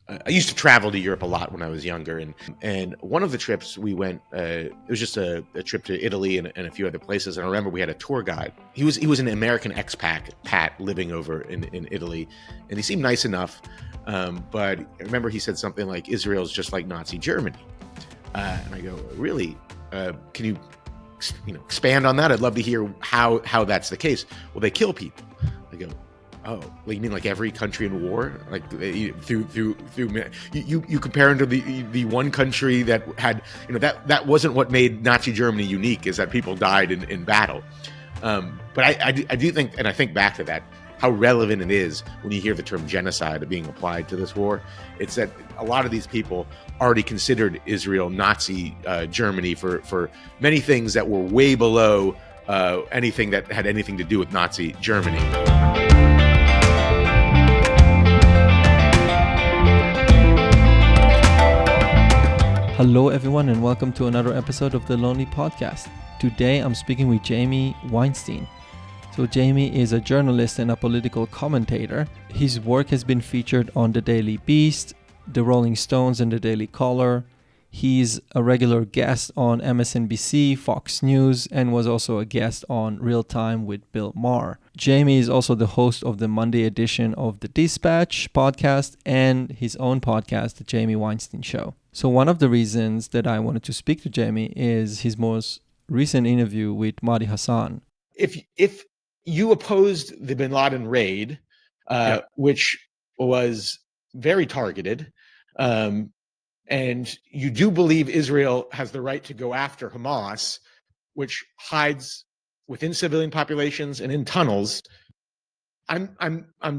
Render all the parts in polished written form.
I used to travel to Europe a lot when I was younger, and one of the trips we went, it was just a trip to Italy and a few other places. And I remember we had a tour guide. He was an American expat living over in Italy, and he seemed nice enough. But I remember he said something like, "Israel's just like Nazi Germany," and I go, "Really? Can you expand on that? I'd love to hear how that's the case." "Well, they kill people." I go, "Oh, well, you mean like every country in war? Like through you compare into the one country that had that wasn't what made Nazi Germany unique, is that people died in battle." But I do think, and I think back to that, how relevant it is when you hear the term genocide being applied to this war. It's that a lot of these people already considered Israel Nazi Germany for many things that were way below anything that had anything to do with Nazi Germany. Hello everyone and welcome to another episode of The Lonely Podcast. Today I'm speaking with Jamie Weinstein. So Jamie is a journalist and a political commentator. His work has been featured on The Daily Beast, The Rolling Stones and The Daily Caller. He's a regular guest on MSNBC, Fox News, and was also a guest on Real Time with Bill Maher. Jamie is also the host of the Monday edition of TheDispatch podcast and his own podcast, The Jamie Weinstein Show. So one of the reasons that I wanted to speak to Jamie is his most recent interview with Mehdi Hasan. If you opposed the Bin Laden raid, which was very targeted, and you do believe Israel has the right to go after Hamas, which hides within civilian populations and in tunnels, I'm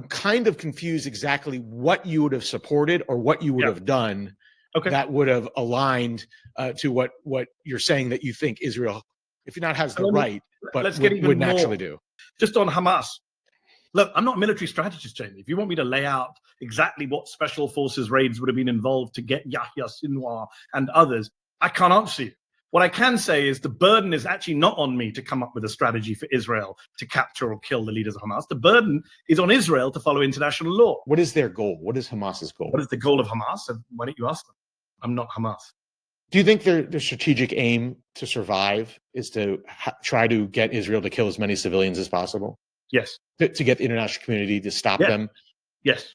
kind of confused exactly what you would have supported or what you would have done that would have aligned to what you're saying that you think Israel, if not has the right, but would naturally do. Just on Hamas. Look, I'm not a military strategist, Jamie. If you want me to lay out exactly what special forces raids would have been involved to get Yahya Sinwar and others, I can't answer you. What I can say is the burden is actually not on me to come up with a strategy for Israel to capture or kill the leaders of Hamas. The burden is on Israel to follow international law. What is their goal? What is Hamas's goal? What is the goal of Hamas? Why don't you ask them? I'm not Hamas. Do you think their strategic aim to survive is to try to get Israel to kill as many civilians as possible? Yes. To get the international community to stop them? Yes.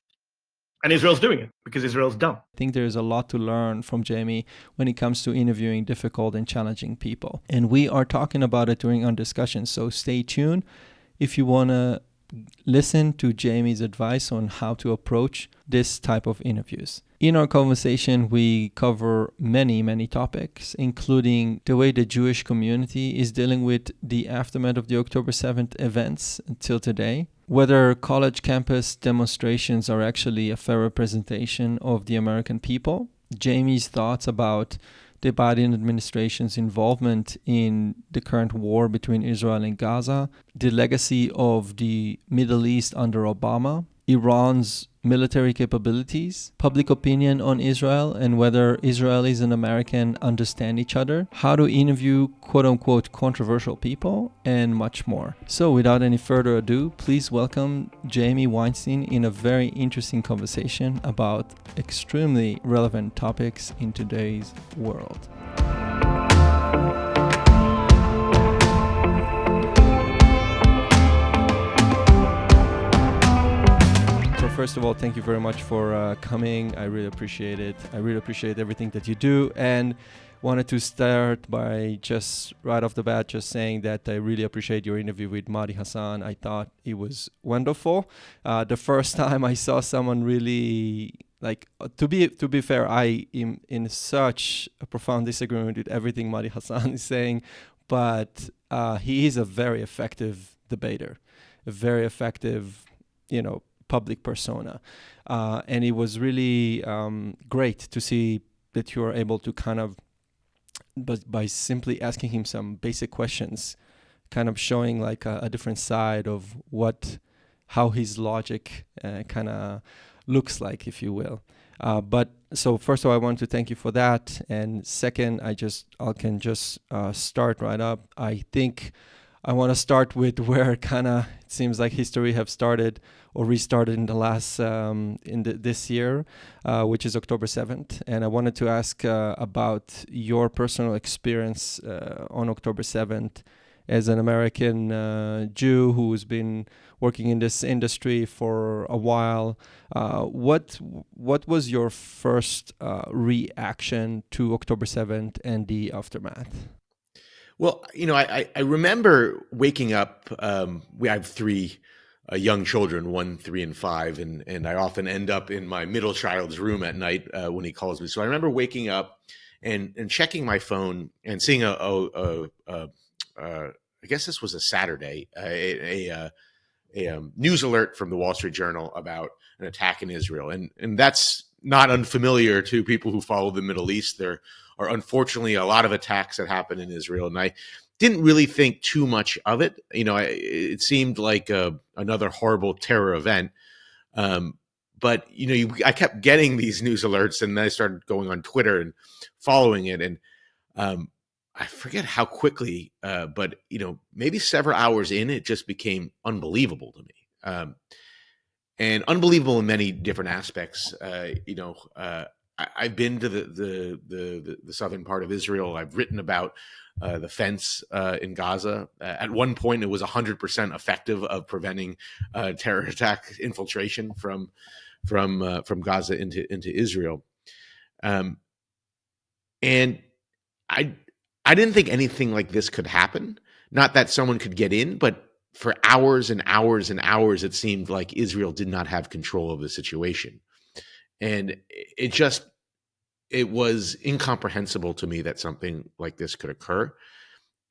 And Israel's doing it because Israel's dumb. I think there's a lot to learn from Jamie when it comes to interviewing difficult and challenging people. And we are talking about it during our discussion. So stay tuned if you want to listen to Jamie's advice on how to approach this type of interviews. In our conversation, we cover many topics, including the way the Jewish community is dealing with the aftermath of the October 7th events until today, whether college campus demonstrations are actually a fair representation of the American people, Jamie's thoughts about the Biden administration's involvement in the current war between Israel and Gaza, the legacy of the Middle East under Obama, Iran's military capabilities, public opinion on Israel and whether Israelis and Americans understand each other, how to interview quote-unquote controversial people, and much more. So without any further ado, please welcome Jamie Weinstein in a very interesting conversation about extremely relevant topics in today's world. First of all, thank you very much for coming. I really appreciate it. I really appreciate everything that you do, and wanted to start by just right off the bat just saying that I really appreciate your interview with Mehdi Hasan. I thought it was wonderful. The first time I saw someone really to be fair, I am in such a profound disagreement with everything Mehdi Hasan is saying, but he is a very effective debater, a very effective, public persona. And it was really great to see that you were able to kind of, but by simply asking him some basic questions, kind of showing like a different side of how his logic kind of looks like, if you will. But so first of all, I want to thank you for that. And second, I can just start right up. I think I want to start with where kind of it seems like history have started or restarted in the last this year, which is October 7th. And I wanted to ask about your personal experience on October 7th as an American Jew who's been working in this industry for a while. What was your first reaction to October 7th and the aftermath? Well, I remember waking up. We have three young children, 1, 3, and 5, and I often end up in my middle child's room at night when he calls me. So I remember waking up and checking my phone and seeing I guess this was a Saturday, a news alert from the Wall Street Journal about an attack in Israel, and that's not unfamiliar to people who follow the Middle East. There are unfortunately a lot of attacks that happen in Israel, and I didn't really think too much of it. It seemed like another horrible terror event. But I kept getting these news alerts, and then I started going on Twitter and following it, and I forget how quickly, but maybe several hours in, it just became unbelievable to me, and unbelievable in many different aspects. I've been to the southern part of Israel. I've written about the fence in Gaza. At one point, it was 100% effective of preventing terror attack infiltration from Gaza into Israel, and I didn't think anything like this could happen. Not that someone could get in, but for hours and hours and hours, it seemed like Israel did not have control of the situation. And it was incomprehensible to me that something like this could occur.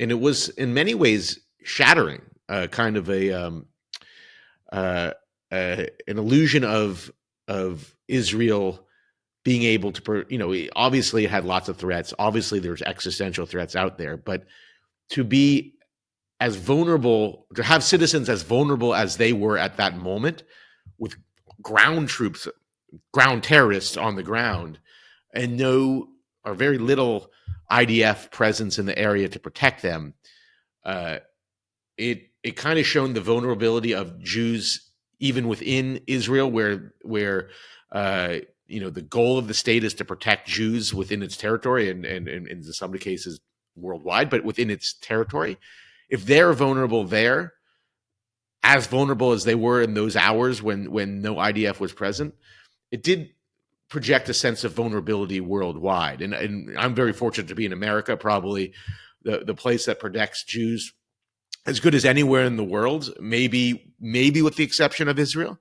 And it was in many ways shattering, kind of an illusion of Israel being able to, obviously it had lots of threats. Obviously there's existential threats out there, but to be as vulnerable, to have citizens as vulnerable as they were at that moment, with ground troops, ground terrorists on the ground, and no or very little IDF presence in the area to protect them, it kind of shown the vulnerability of Jews even within Israel, where the goal of the state is to protect Jews within its territory, and in some cases worldwide, but within its territory. If they're vulnerable there, as vulnerable as they were in those hours when no IDF was present, it did project a sense of vulnerability worldwide. And I'm very fortunate to be in America, probably the place that protects Jews as good as anywhere in the world, maybe with the exception of Israel.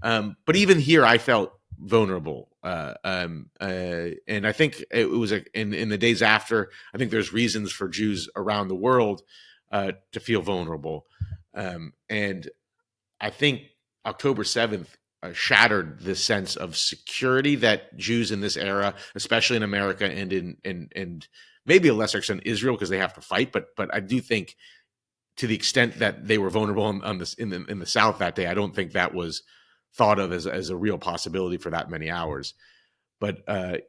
But even here, I felt vulnerable. And I think it was in the days after, I think there's reasons for Jews around the world to feel vulnerable. And I think October 7th shattered this sense of security that Jews in this era, especially in America and maybe a lesser extent Israel, because they have to fight. But I do think, to the extent that they were vulnerable on this in the South that day, I don't think that was thought of as a real possibility for that many hours. But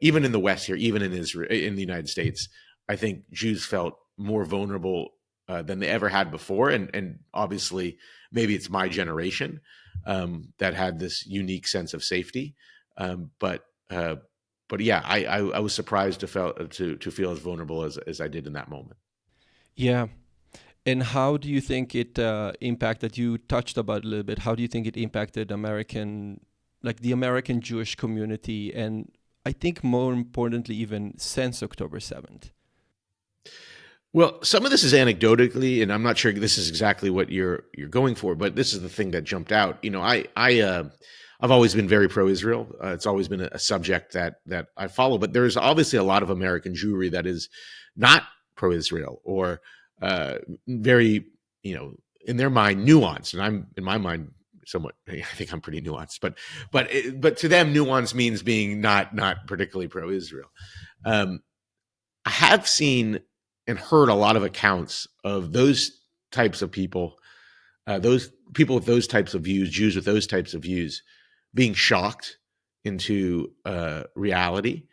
even in the West here, even in Israel, in the United States, I think Jews felt more vulnerable than they ever had before. And obviously, maybe it's my generation that had this unique sense of safety. But yeah, I was surprised to feel as vulnerable as I did in that moment. Yeah. And how do you think it impacted? You touched about it a little bit. How do you think it impacted the American Jewish community, and I think more importantly, even since October 7th? Well, some of this is anecdotally, and I'm not sure this is exactly what you're going for, but this is the thing that jumped out. I've always been very pro-Israel. It's always been a subject that I follow, but there's obviously a lot of American Jewry that is not pro-Israel, or very, in their mind, nuanced. And I'm, in my mind, somewhat, I think I'm pretty nuanced, but to them, nuance means being not particularly pro-Israel. I have seen and heard a lot of accounts of those types of people, those people with those types of views, Jews with those types of views, being shocked into reality,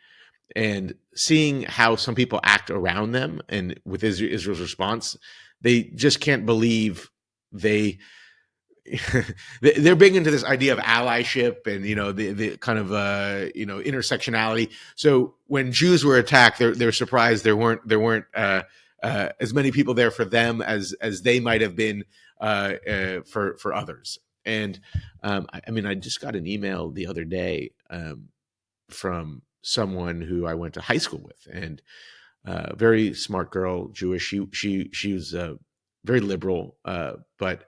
and seeing how some people act around them, and with Israel's response, they just can't believe they're big into this idea of allyship and the kind of intersectionality. So when Jews were attacked, they're surprised there weren't as many people there for them as they might have been for others. And I just got an email the other day from someone who I went to high school with, and very smart girl, Jewish. She was very liberal, but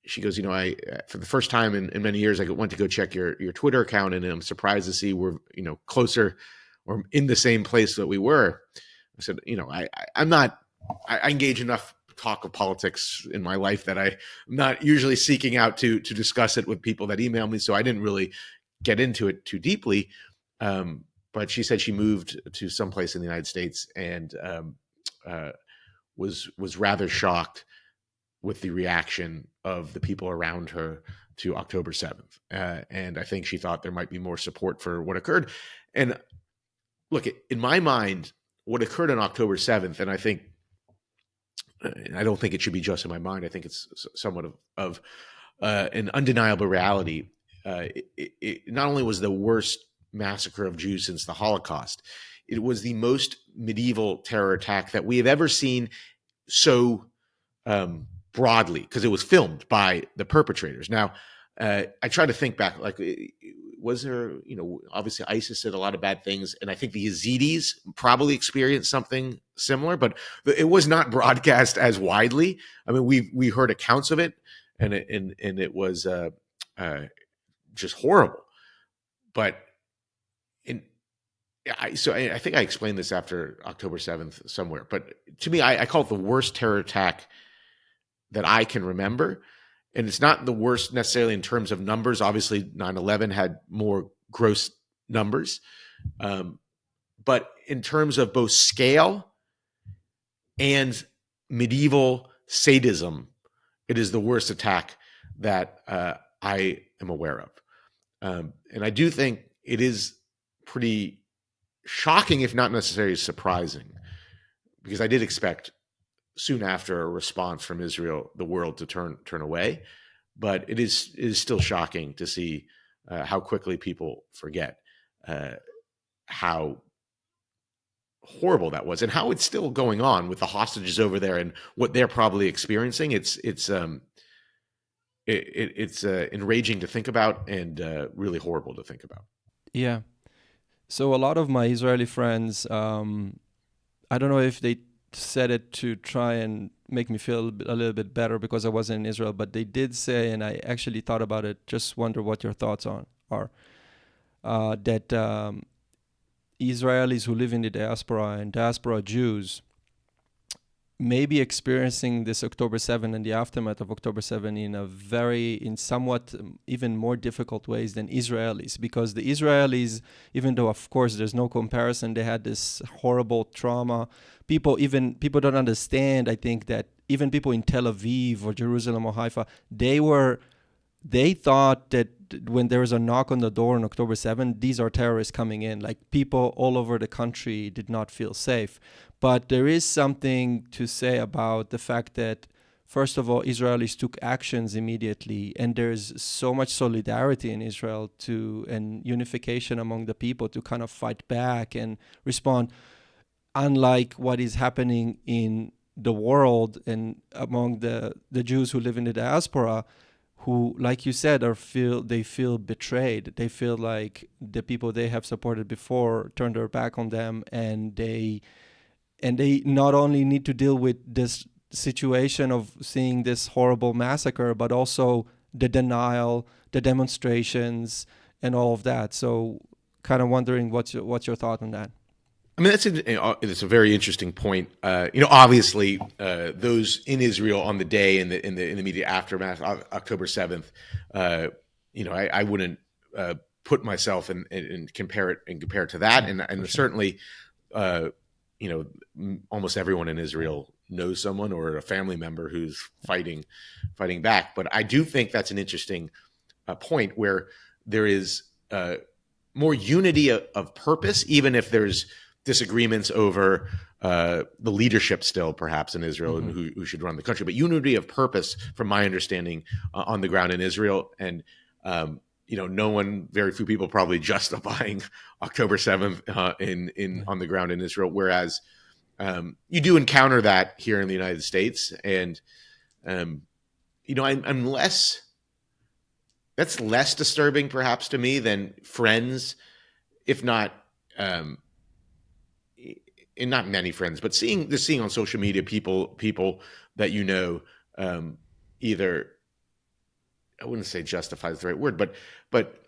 she goes, I for the first time in many years, I went to go check your Twitter account, and I'm surprised to see we're closer or in the same place that we were. I said, I'm not. I engage enough talk of politics in my life that I'm not usually seeking out to discuss it with people that email me, so I didn't really get into it too deeply. But she said she moved to someplace in the United States and was rather shocked with the reaction of the people around her to October 7th. And I think she thought there might be more support for what occurred. And look, in my mind, what occurred on October 7th, and I don't think it should be just in my mind, I think it's somewhat of an undeniable reality. It not only was the worst massacre of Jews since the Holocaust, it was the most medieval terror attack that we have ever seen so broadly, because it was filmed by the perpetrators. Now, I try to think back, like, was there, obviously ISIS did a lot of bad things, and I think the Yazidis probably experienced something similar, but it was not broadcast as widely. I mean, we heard accounts of it, and it was just horrible. But I think I explained this after October 7th somewhere, but to me, I call it the worst terror attack that I can remember. And it's not the worst necessarily in terms of numbers. Obviously, 9/11 had more gross numbers. But in terms of both scale and medieval sadism, it is the worst attack that I am aware of. And I do think it is pretty shocking, if not necessarily surprising, because I did expect soon after a response from Israel, the world to turn away. But it is still shocking to see how quickly people forget how horrible that was, and how it's still going on with the hostages over there and what they're probably experiencing. It's enraging to think about, and really horrible to think about. Yeah. So a lot of my Israeli friends, I don't know if they said it to try and make me feel a little bit better because I wasn't in Israel, but they did say, and I actually thought about it, just wonder what your thoughts are, that Israelis who live in the diaspora and diaspora Jews may be experiencing this October 7 and the aftermath of October 7 in somewhat even more difficult ways than Israelis, because the Israelis, even though of course there's no comparison, they had this horrible trauma. People don't understand, I think, that even people in Tel Aviv or Jerusalem or Haifa, they thought that when there was a knock on the door on October 7, these are terrorists coming in. Like, people all over the country did not feel safe. But there is something to say about the fact that, first of all, Israelis took actions immediately, and there's so much solidarity in Israel and unification among the people to kind of fight back and respond, unlike what is happening in the world and among the Jews who live in the diaspora, who, like you said, they feel betrayed. They feel like the people they have supported before turned their back on them, and they not only need to deal with this situation of seeing this horrible massacre, but also the denial, the demonstrations, and all of that. So, kind of wondering what's your thought on that? I mean, it's a very interesting point. Obviously, those in Israel on the day in the immediate aftermath of October 7th, I wouldn't put myself and compare it to that, and certainly, almost everyone in Israel knows someone or a family member who's fighting back. But I do think that's an interesting point where there is more unity of purpose, even if there's disagreements over the leadership still perhaps in Israel and who should run the country, but unity of purpose, from my understanding, on the ground in Israel. And very few people probably justifying October 7th on the ground in Israel, whereas you do encounter that here in the United States. And I'm less. That's less disturbing, perhaps, to me than friends, if not, and not many friends, but seeing on social media people that either, I wouldn't say justify is the right word, but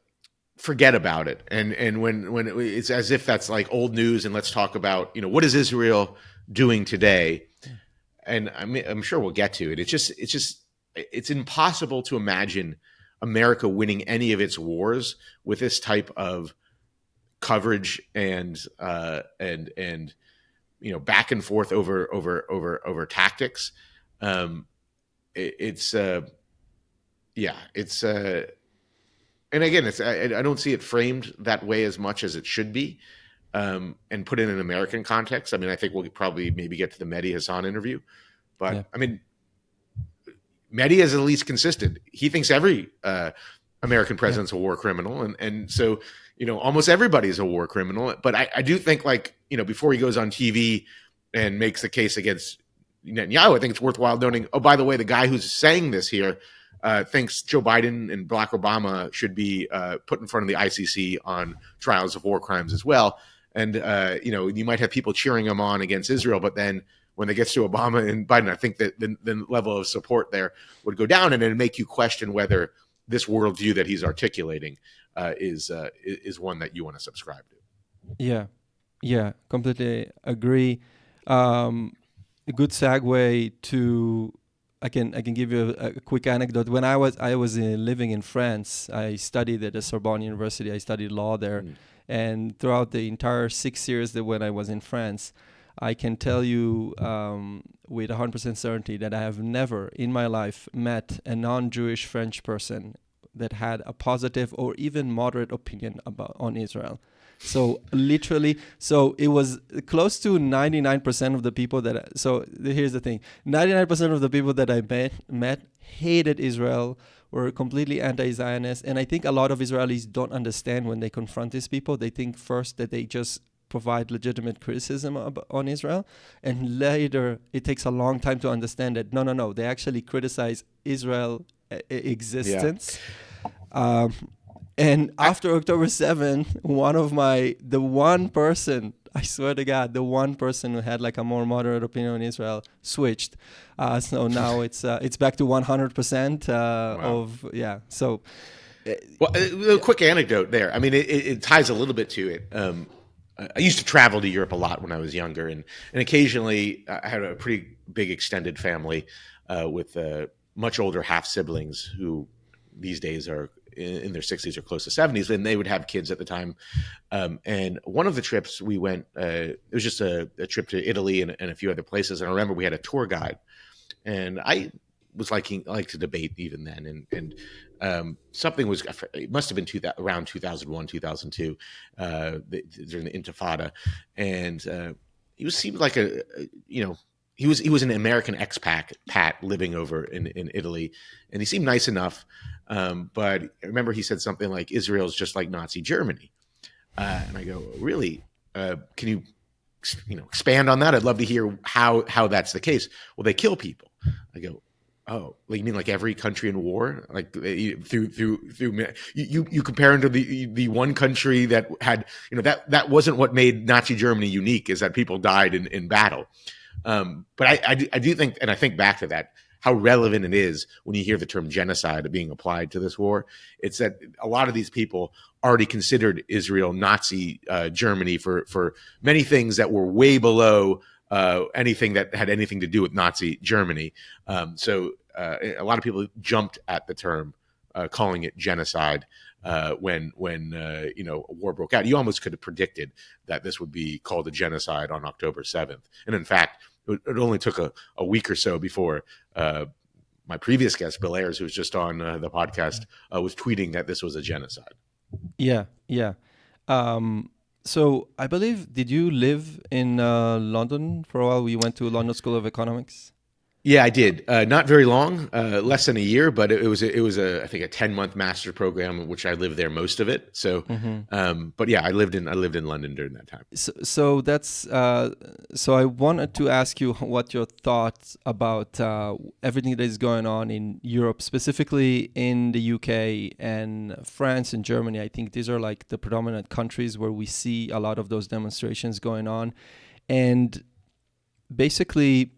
forget about it, and when it's as if that's like old news, and let's talk about what is Israel doing today, and I'm sure we'll get to it. It's impossible to imagine America winning any of its wars with this type of coverage and back and forth over tactics. And again, I don't see it framed that way as much as it should be, and put in an American context. I mean, I think we'll probably maybe get to the Mehdi Hasan interview, but yeah. I mean, Mehdi is at least consistent. He thinks every American president's a war criminal, and so almost everybody's a war criminal. But I do think, before he goes on TV and makes the case against Netanyahu, I think it's worthwhile noting, oh, by the way, the guy who's saying this here thinks Joe Biden and Barack Obama should be put in front of the ICC on trials of war crimes as well. And you might have people cheering him on against Israel, but then when it gets to Obama and Biden, I think that the level of support there would go down, and it'd make you question whether this worldview that he's articulating is one that you want to subscribe to. Yeah, completely agree. A good segue to I can give you a quick anecdote. When I was living in France, I studied at the Sorbonne University. I studied law there, and throughout the entire 6 years when I was in France, I can tell you with 100% certainty that I have never in my life met a non-Jewish French person that had a positive or even moderate opinion on Israel. So literally, it was close to 99% of the people here's the thing. 99% of the people that I met hated Israel, were completely anti-Zionist. And I think a lot of Israelis don't understand when they confront these people. They think first that they just provide legitimate criticism on Israel, and later it takes a long time to understand that no, they actually criticize Israel existence. Yeah. And after October 7th, the one person who had like a more moderate opinion on Israel switched. So now it's back to 100% wow. So, a quick anecdote there. I mean, it ties a little bit to it. I used to travel to Europe a lot when I was younger, and occasionally I had a pretty big extended family with much older half siblings who these days are in their 60s or close to 70s, and they would have kids at the time. And one of the trips we went, it was just a trip to Italy and a few other places. And I remember we had a tour guide, and I was like to debate even then. And something was, it must have been around 2001, 2002, during the Intifada. And he seemed like he was an American expat living over in Italy, and he seemed nice enough. But I remember he said something like, Israel's just like Nazi Germany. And I go, really? Can you expand on that? I'd love to hear how that's the case. Well, they kill people. I go, oh, you mean like every country in war? Like through you compare them to the one country that had, that wasn't what made Nazi Germany unique, is that people died in battle. But I do think, and I think back to that, how relevant it is when you hear the term genocide being applied to this war. It's that a lot of these people already considered Israel Nazi Germany for many things that were way below anything that had anything to do with Nazi Germany. So a lot of people jumped at the term, calling it genocide when a war broke out. You almost could have predicted that this would be called a genocide on October 7th. And in fact, it only took a week or so before my previous guest, Bill Ayers, who was just on the podcast, was tweeting that this was a genocide. Yeah. So I believe, did you live in London for a while? You went to London School of Economics? Yeah, I did. Not very long, less than a year, but it was a I think a 10-month master program, in which I lived there most of it. So, but yeah, I lived in London during that time. So that's so I wanted to ask you what your thoughts about everything that is going on in Europe, specifically in the UK and France and Germany. I think these are like the predominant countries where we see a lot of those demonstrations going on. And basically,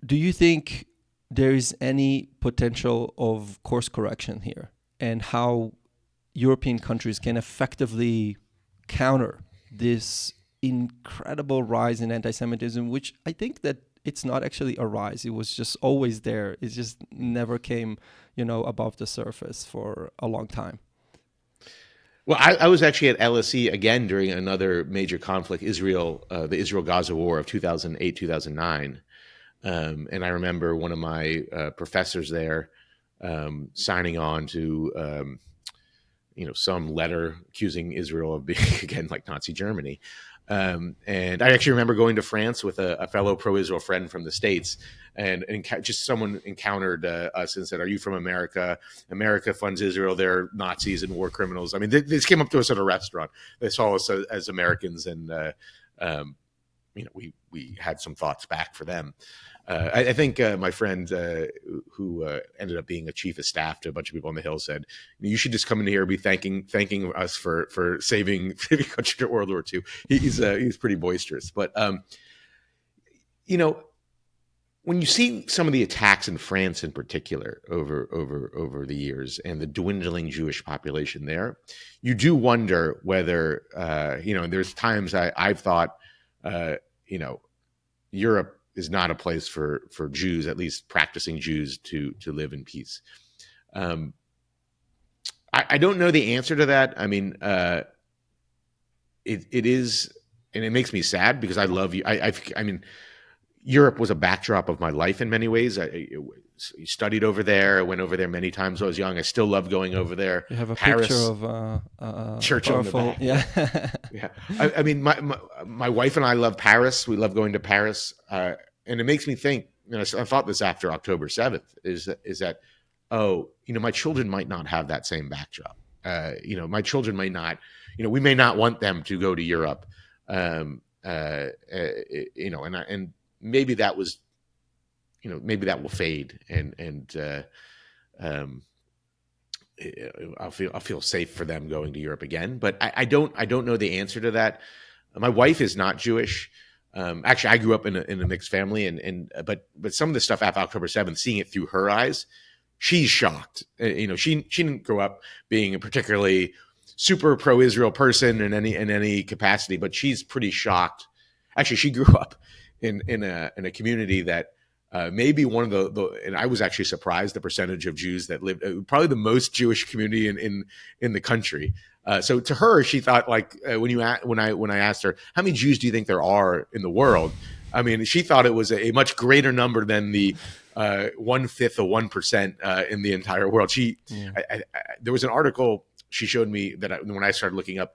do you think there is any potential of course correction here, and how European countries can effectively counter this incredible rise in anti-Semitism, which I think that it's not actually a rise. It was just always there. It just never came, above the surface for a long time. Well, I was actually at LSE again during another major conflict, the Israel-Gaza War of 2008, 2009. And I remember one of my professors there signing on to some letter accusing Israel of being, again, like Nazi Germany. And I actually remember going to France with a fellow pro-Israel friend from the States, and just someone encountered us and said, "Are you from America? America funds Israel. They're Nazis and war criminals." I mean, this came up to us at a restaurant. They saw us as Americans, and we had some thoughts back for them. I think my friend who ended up being a chief of staff to a bunch of people on the Hill said, "You should just come in here and be thanking us for saving country during World War II." He's pretty boisterous, but when you see some of the attacks in France, in particular, over the years, and the dwindling Jewish population there, you do wonder whether there's times I've thought Europe is not a place for Jews, at least practicing Jews, to live in peace. I don't know the answer to that. I mean, it is, and it makes me sad because I love you. I mean, Europe was a backdrop of my life in many ways. I studied over there. I went over there many times when I was young. I still love going over there. You have a Paris, picture of church on the back. Yeah. Yeah. I mean, my wife and I love Paris. We love going to Paris. And it makes me think, I thought this after October 7th, is that, my children might not have that same backdrop. My children might not, we may not want them to go to Europe. And maybe that was, maybe that will fade, and I'll feel safe for them going to Europe again. But I don't know the answer to that. My wife is not Jewish. Actually, I grew up in a mixed family, but some of the stuff after October 7th, seeing it through her eyes, she's shocked. She didn't grow up being a particularly super pro-Israel person in any capacity, but she's pretty shocked. Actually, she grew up in a community that maybe one of and I was actually surprised the percentage of Jews that lived, probably the most Jewish community in the country. So to her, she thought, like, when I asked her, how many Jews do you think there are in the world? I mean, she thought it was a much greater number than the 1/5 of 1% in the entire world. There was an article she showed me that when I started looking up,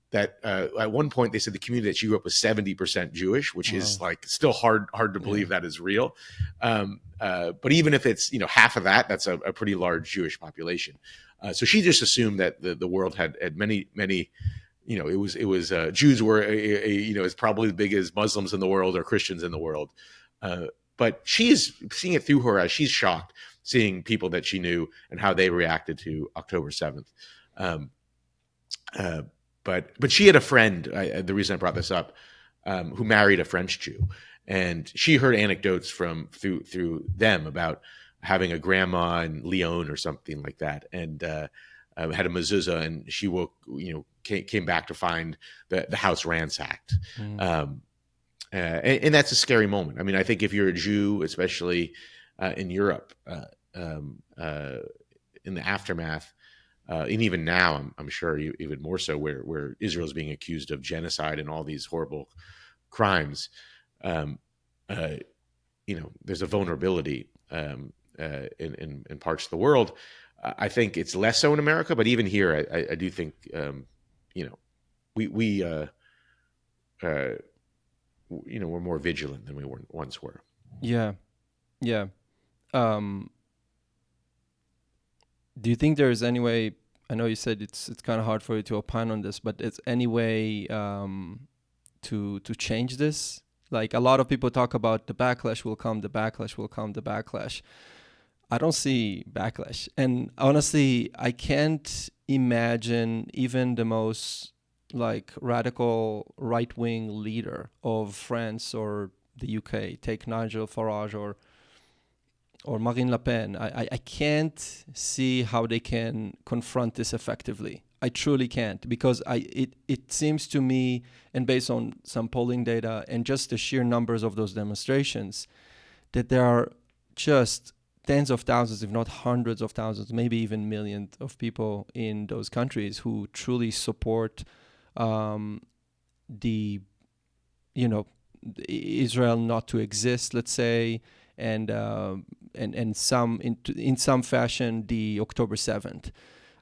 that at one point they said the community that she grew up was 70% Jewish, which is like still hard to believe that is real. But even if it's half of that, that's a pretty large Jewish population. So she just assumed that the world had many. It was Jews were as probably as big as Muslims in the world or Christians in the world. But she's seeing it through her eyes. She's shocked seeing people that she knew and how they reacted to October 7th. But she had a friend, the reason I brought this up, who married a French Jew, and she heard anecdotes through them about having a grandma in Lyon or something like that, and had a mezuzah, and she came back to find the house ransacked. And that's a scary moment. I mean, I think if you're a Jew, especially in Europe, in the aftermath, and even now, I'm sure even more so, where Israel is being accused of genocide and all these horrible crimes, there's a vulnerability in parts of the world. I think it's less so in America, but even here, I do think, we we're more vigilant than we once were. Yeah, yeah. Um, do you think there is any way? I know you said it's kind of hard for you to opine on this, but is any way to change this? Like a lot of people talk about the backlash will come, the backlash will come, the backlash. I don't see backlash, and honestly, I can't imagine even the most like radical right wing leader of France or the UK, take Nigel Farage or Marine Le Pen. I can't see how they can confront this effectively. I truly can't, because it seems to me, and based on some polling data and just the sheer numbers of those demonstrations, that there are just tens of thousands, if not hundreds of thousands, maybe even millions of people in those countries who truly support the, you know, Israel not to exist, let's say, and some in some fashion the October 7th.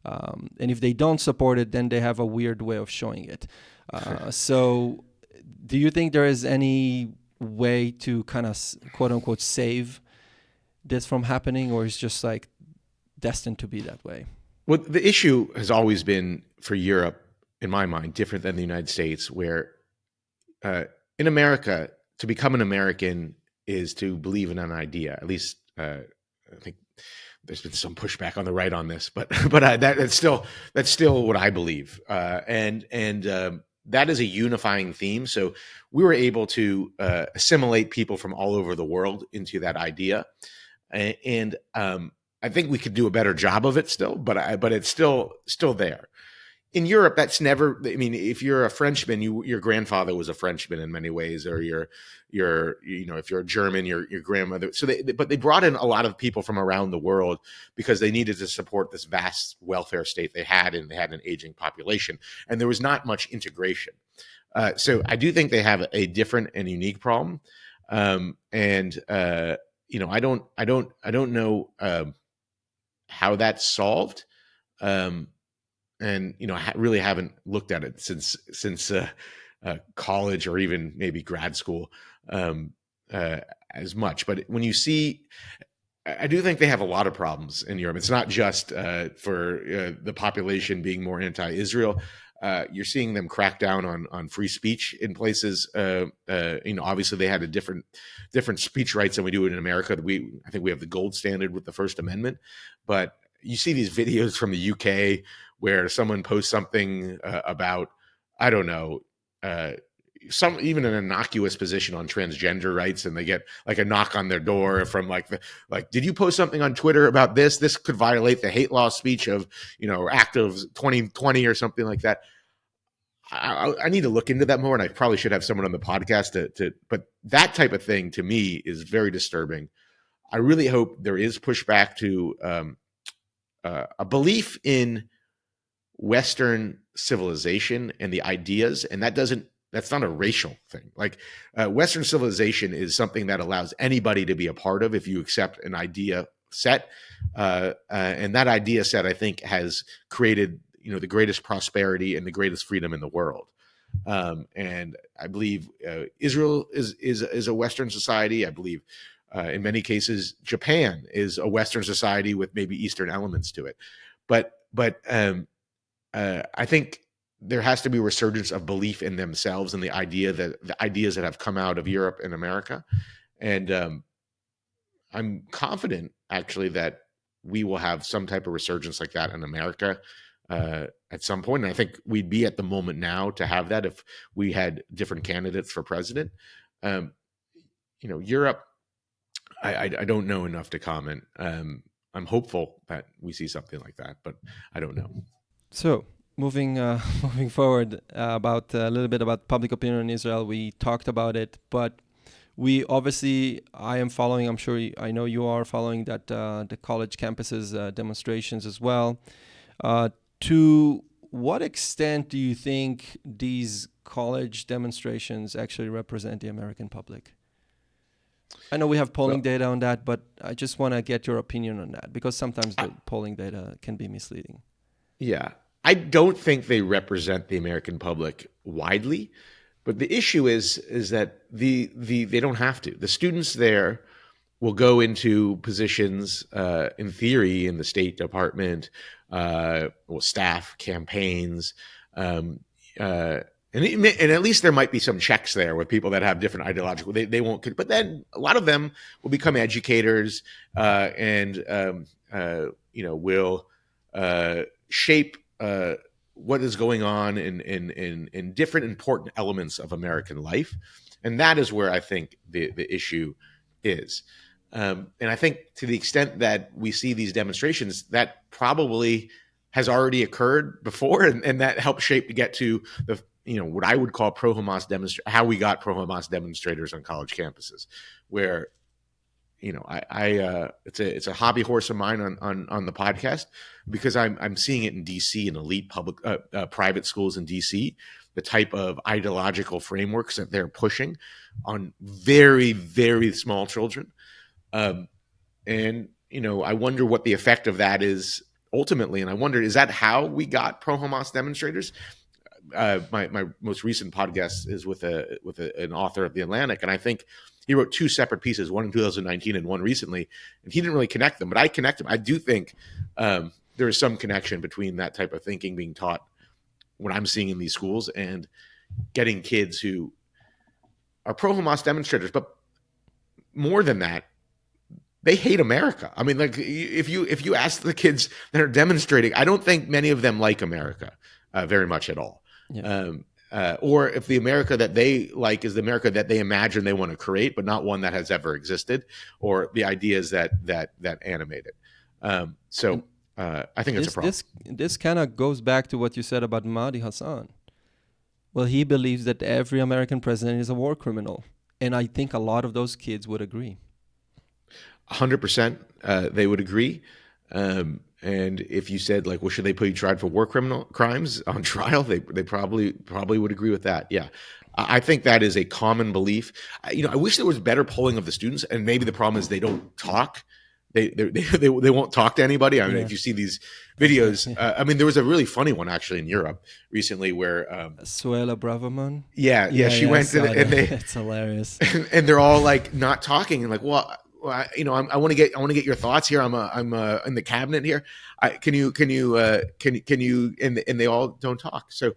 And if they don't support it, then they have a weird way of showing it. So do you think there is any way to kind of quote unquote save this from happening, or is just like destined to be that way? Well, the issue has always been for Europe, in my mind, different than the United States, where in America, to become an American is to believe in an idea. At least I think there's been some pushback on the right on this, but that's still what I believe, and that is a unifying theme. So we were able to assimilate people from all over the world into that idea, and I think we could do a better job of it still, but it's still there. In Europe, that's never. I mean, if you're a Frenchman, your grandfather was a Frenchman in many ways, or if you're a German, your grandmother. So but they brought in a lot of people from around the world because they needed to support this vast welfare state they had, and they had an aging population, and there was not much integration. So I do think they have a different and unique problem, and I don't know how that's solved. And really haven't looked at it since college or even maybe grad school as much. But when you see, I do think they have a lot of problems in Europe. It's not just for the population being more anti-Israel. You're seeing them crack down on free speech in places. Obviously they had a different speech rights than we do in America. I think we have the gold standard with the First Amendment, but you see these videos from the UK where someone posts something about, I don't know, even an innocuous position on transgender rights, and they get like a knock on their door from did you post something on Twitter about this? This could violate the hate law speech of, Act of 2020 or something like that. I need to look into that more, and I probably should have someone on the podcast but that type of thing to me is very disturbing. I really hope there is pushback to a belief in Western civilization and the ideas, and that's not a racial thing. Like Western civilization is something that allows anybody to be a part of if you accept an idea set, and that idea set, I think, has created the greatest prosperity and the greatest freedom in the world. And I believe Israel is a Western society. I believe in many cases Japan is a Western society with maybe Eastern elements to it. But I think there has to be a resurgence of belief in themselves and the ideas that have come out of Europe and America. And I'm confident actually that we will have some type of resurgence like that in America at some point. And I think we'd be at the moment now to have that if we had different candidates for president. Europe, I don't know enough to comment. I'm hopeful that we see something like that, but I don't know. So moving forward, about a little bit about public opinion in Israel. We talked about it, but we obviously, I am following. I'm sure I know you are following that the college campuses demonstrations as well. To what extent do you think these college demonstrations actually represent the American public? I know we have polling data on that, but I just want to get your opinion on that, because sometimes the polling data can be misleading. Yeah. I don't think they represent the American public widely, but the issue is that they don't have to. The students there will go into positions, in theory, in the State Department, staff campaigns, um, and at least there might be some checks there with people that have different ideological. They won't, but then a lot of them will become educators, and will shape what is going on in different important elements of American life, and that is where I think the issue is. And I think to the extent that we see these demonstrations, that probably has already occurred before, and that helped shape to get to the what I would call pro-Hamas how we got pro-Hamas demonstrators on college campuses, where it's a hobby horse of mine on the podcast, because I'm seeing it in DC, in elite public private schools in DC, the type of ideological frameworks that they're pushing on very, very small children. And I wonder what the effect of that is ultimately. And I wondered, is that how we got pro-Hamas demonstrators? My most recent podcast is with an author of The Atlantic, and I think he wrote two separate pieces, one in 2019 and one recently, and he didn't really connect them, but I connect them. I do think there is some connection between that type of thinking being taught, what I'm seeing in these schools, and getting kids who are pro-Hamas demonstrators. But more than that, they hate America. I mean, like, if you ask the kids that are demonstrating, I don't think many of them like America very much at all. Yeah. Or if the America that they like is the America that they imagine they want to create, but not one that has ever existed, or the ideas that animate it. I think it's a problem. This kind of goes back to what you said about Mehdi Hasan. Well, he believes that every American president is a war criminal, and I think a lot of those kids would agree. 100%, they would agree. And if you said, like, well, should they put you tried for war crimes on trial? They probably would agree with that. Yeah. I think that is a common belief. I wish there was better polling of the students, and maybe the problem is they don't talk. They won't talk to anybody. I mean, if you see these videos, there was a really funny one actually in Europe recently where Suella Braverman. She went to and it's hilarious. And they're all like not talking, and like, well, I want to get your thoughts here. I'm in the cabinet here. Can you and they all don't talk. So,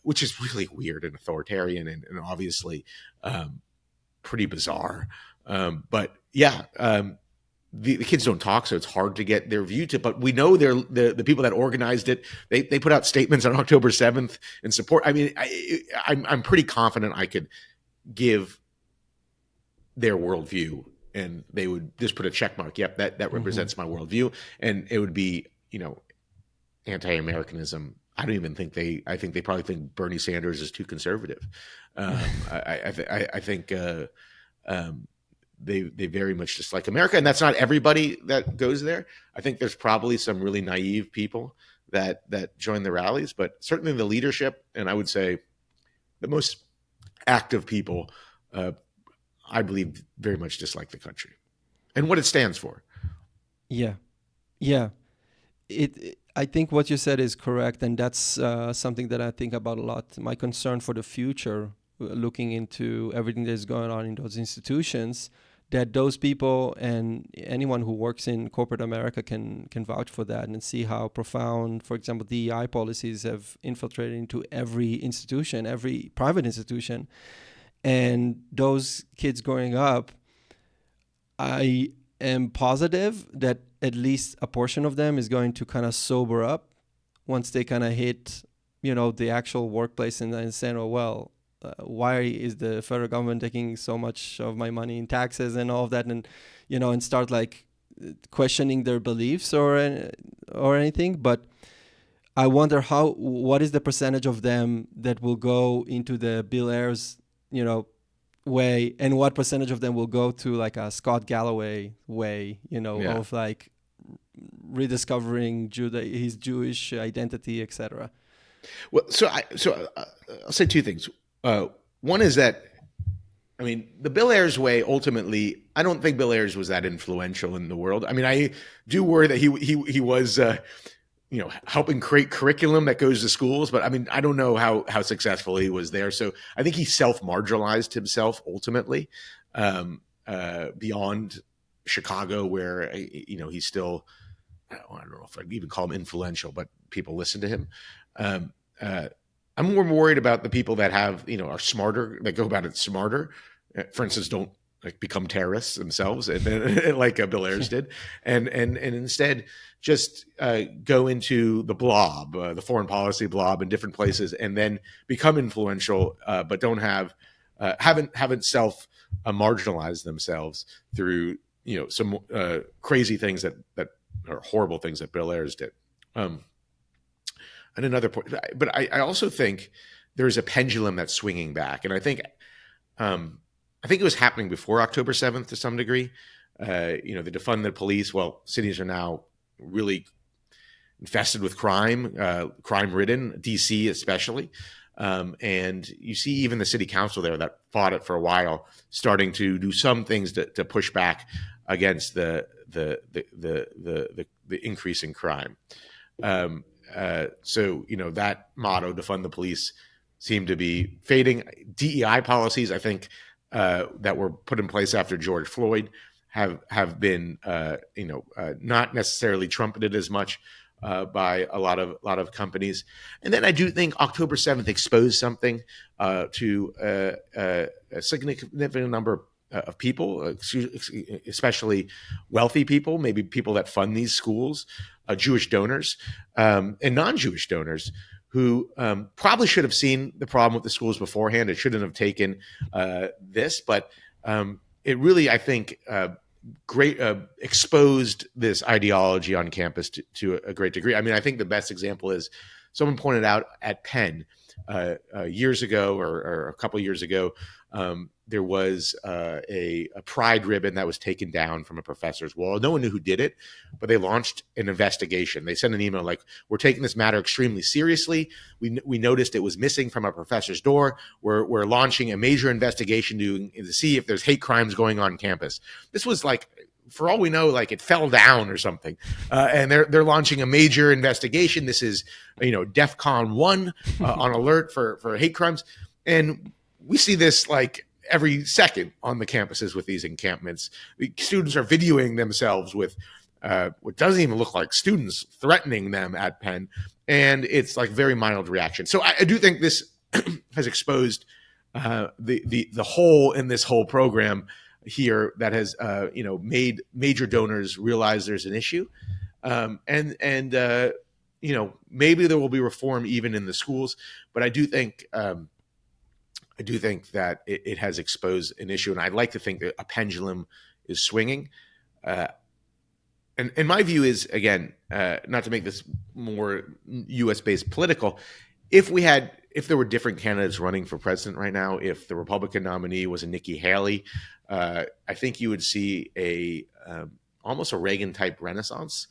which is really weird and authoritarian and obviously pretty bizarre. But yeah, the kids don't talk, so it's hard to get their view to. But we know they're the people that organized it. They put out statements on October 7th in support. I mean, I'm pretty confident I could give their worldview, and they would just put a check mark. Yep, that represents my worldview, and it would be anti-Americanism. I don't even think I think they probably think Bernie Sanders is too conservative. I think they very much dislike America, and that's not everybody that goes there. I think there's probably some really naive people that join the rallies, but certainly the leadership, and I would say the most active people, I believe, very much dislike the country and what it stands for. Yeah. I think what you said is correct, and that's something that I think about a lot. My concern for the future, looking into everything that's going on in those institutions, that those people and anyone who works in corporate America can vouch for that and see how profound, for example, DEI policies have infiltrated into every institution, every private institution. And those kids growing up, I am positive that at least a portion of them is going to kind of sober up once they kind of hit, the actual workplace and say, oh, well, why is the federal government taking so much of my money in taxes and all of that, and and start like questioning their beliefs or anything. But I wonder what is the percentage of them that will go into the Bill Ayers way, and what percentage of them will go to like a Scott Galloway way, of like rediscovering his Jewish identity, etc. Well, so I'll say two things. One is that, I mean, the Bill Ayers way, ultimately, I don't think Bill Ayers was that influential in the world. I mean, I do worry that he was helping create curriculum that goes to schools. But I mean, I don't know how successful he was there. So I think he self-marginalized himself ultimately, beyond Chicago, where he's still, I don't know if I'd even call him influential, but people listen to him. I'm more worried about the people that are smarter, that go about it smarter. For instance, don't become terrorists themselves, and like Bill Ayers did, and instead just go into the blob, the foreign policy blob, in different places, and then become influential, but don't haven't self marginalized themselves through some crazy things that are horrible things that Bill Ayers did. And another point, but I also think there's a pendulum that's swinging back, and I think it was happening before October 7th to some degree. The defund the police. Well, cities are now really infested with crime, crime-ridden, DC especially, and you see even the city council there that fought it for a while starting to do some things to push back against the increase in crime. So that motto, defund the police, seemed to be fading. DEI policies, I think, that were put in place after George Floyd have been not necessarily trumpeted as much by a lot of companies. And then I do think October 7th exposed something to a significant number of people, especially wealthy people, maybe people that fund these schools, Jewish donors, and non-Jewish donors who probably should have seen the problem with the schools beforehand. It shouldn't have taken this, but it really, I think, exposed this ideology on campus to a great degree. I mean, I think the best example is someone pointed out at Penn years ago, or a couple of years ago, there was a pride ribbon that was taken down from a professor's wall. No one knew who did it, but they launched an investigation. They sent an email like, "We're taking this matter extremely seriously. We noticed it was missing from a professor's door. We're launching a major investigation to see if there's hate crimes going on campus." This was like, for all we know, like it fell down or something, and they're launching a major investigation. This is DEFCON 1 on alert for hate crimes, and we see this like every second on the campuses with these encampments. Students are videoing themselves with what doesn't even look like students threatening them at Penn, and it's like very mild reaction. So I do think this has exposed the hole in this whole program here that has made major donors realize there's an issue, and maybe there will be reform even in the schools, but I do think that it has exposed an issue, and I'd like to think that a pendulum is swinging. And my view is, again, not to make this more U.S.-based political, if there were different candidates running for president right now, if the Republican nominee was a Nikki Haley, I think you would see almost a Reagan-type renaissance,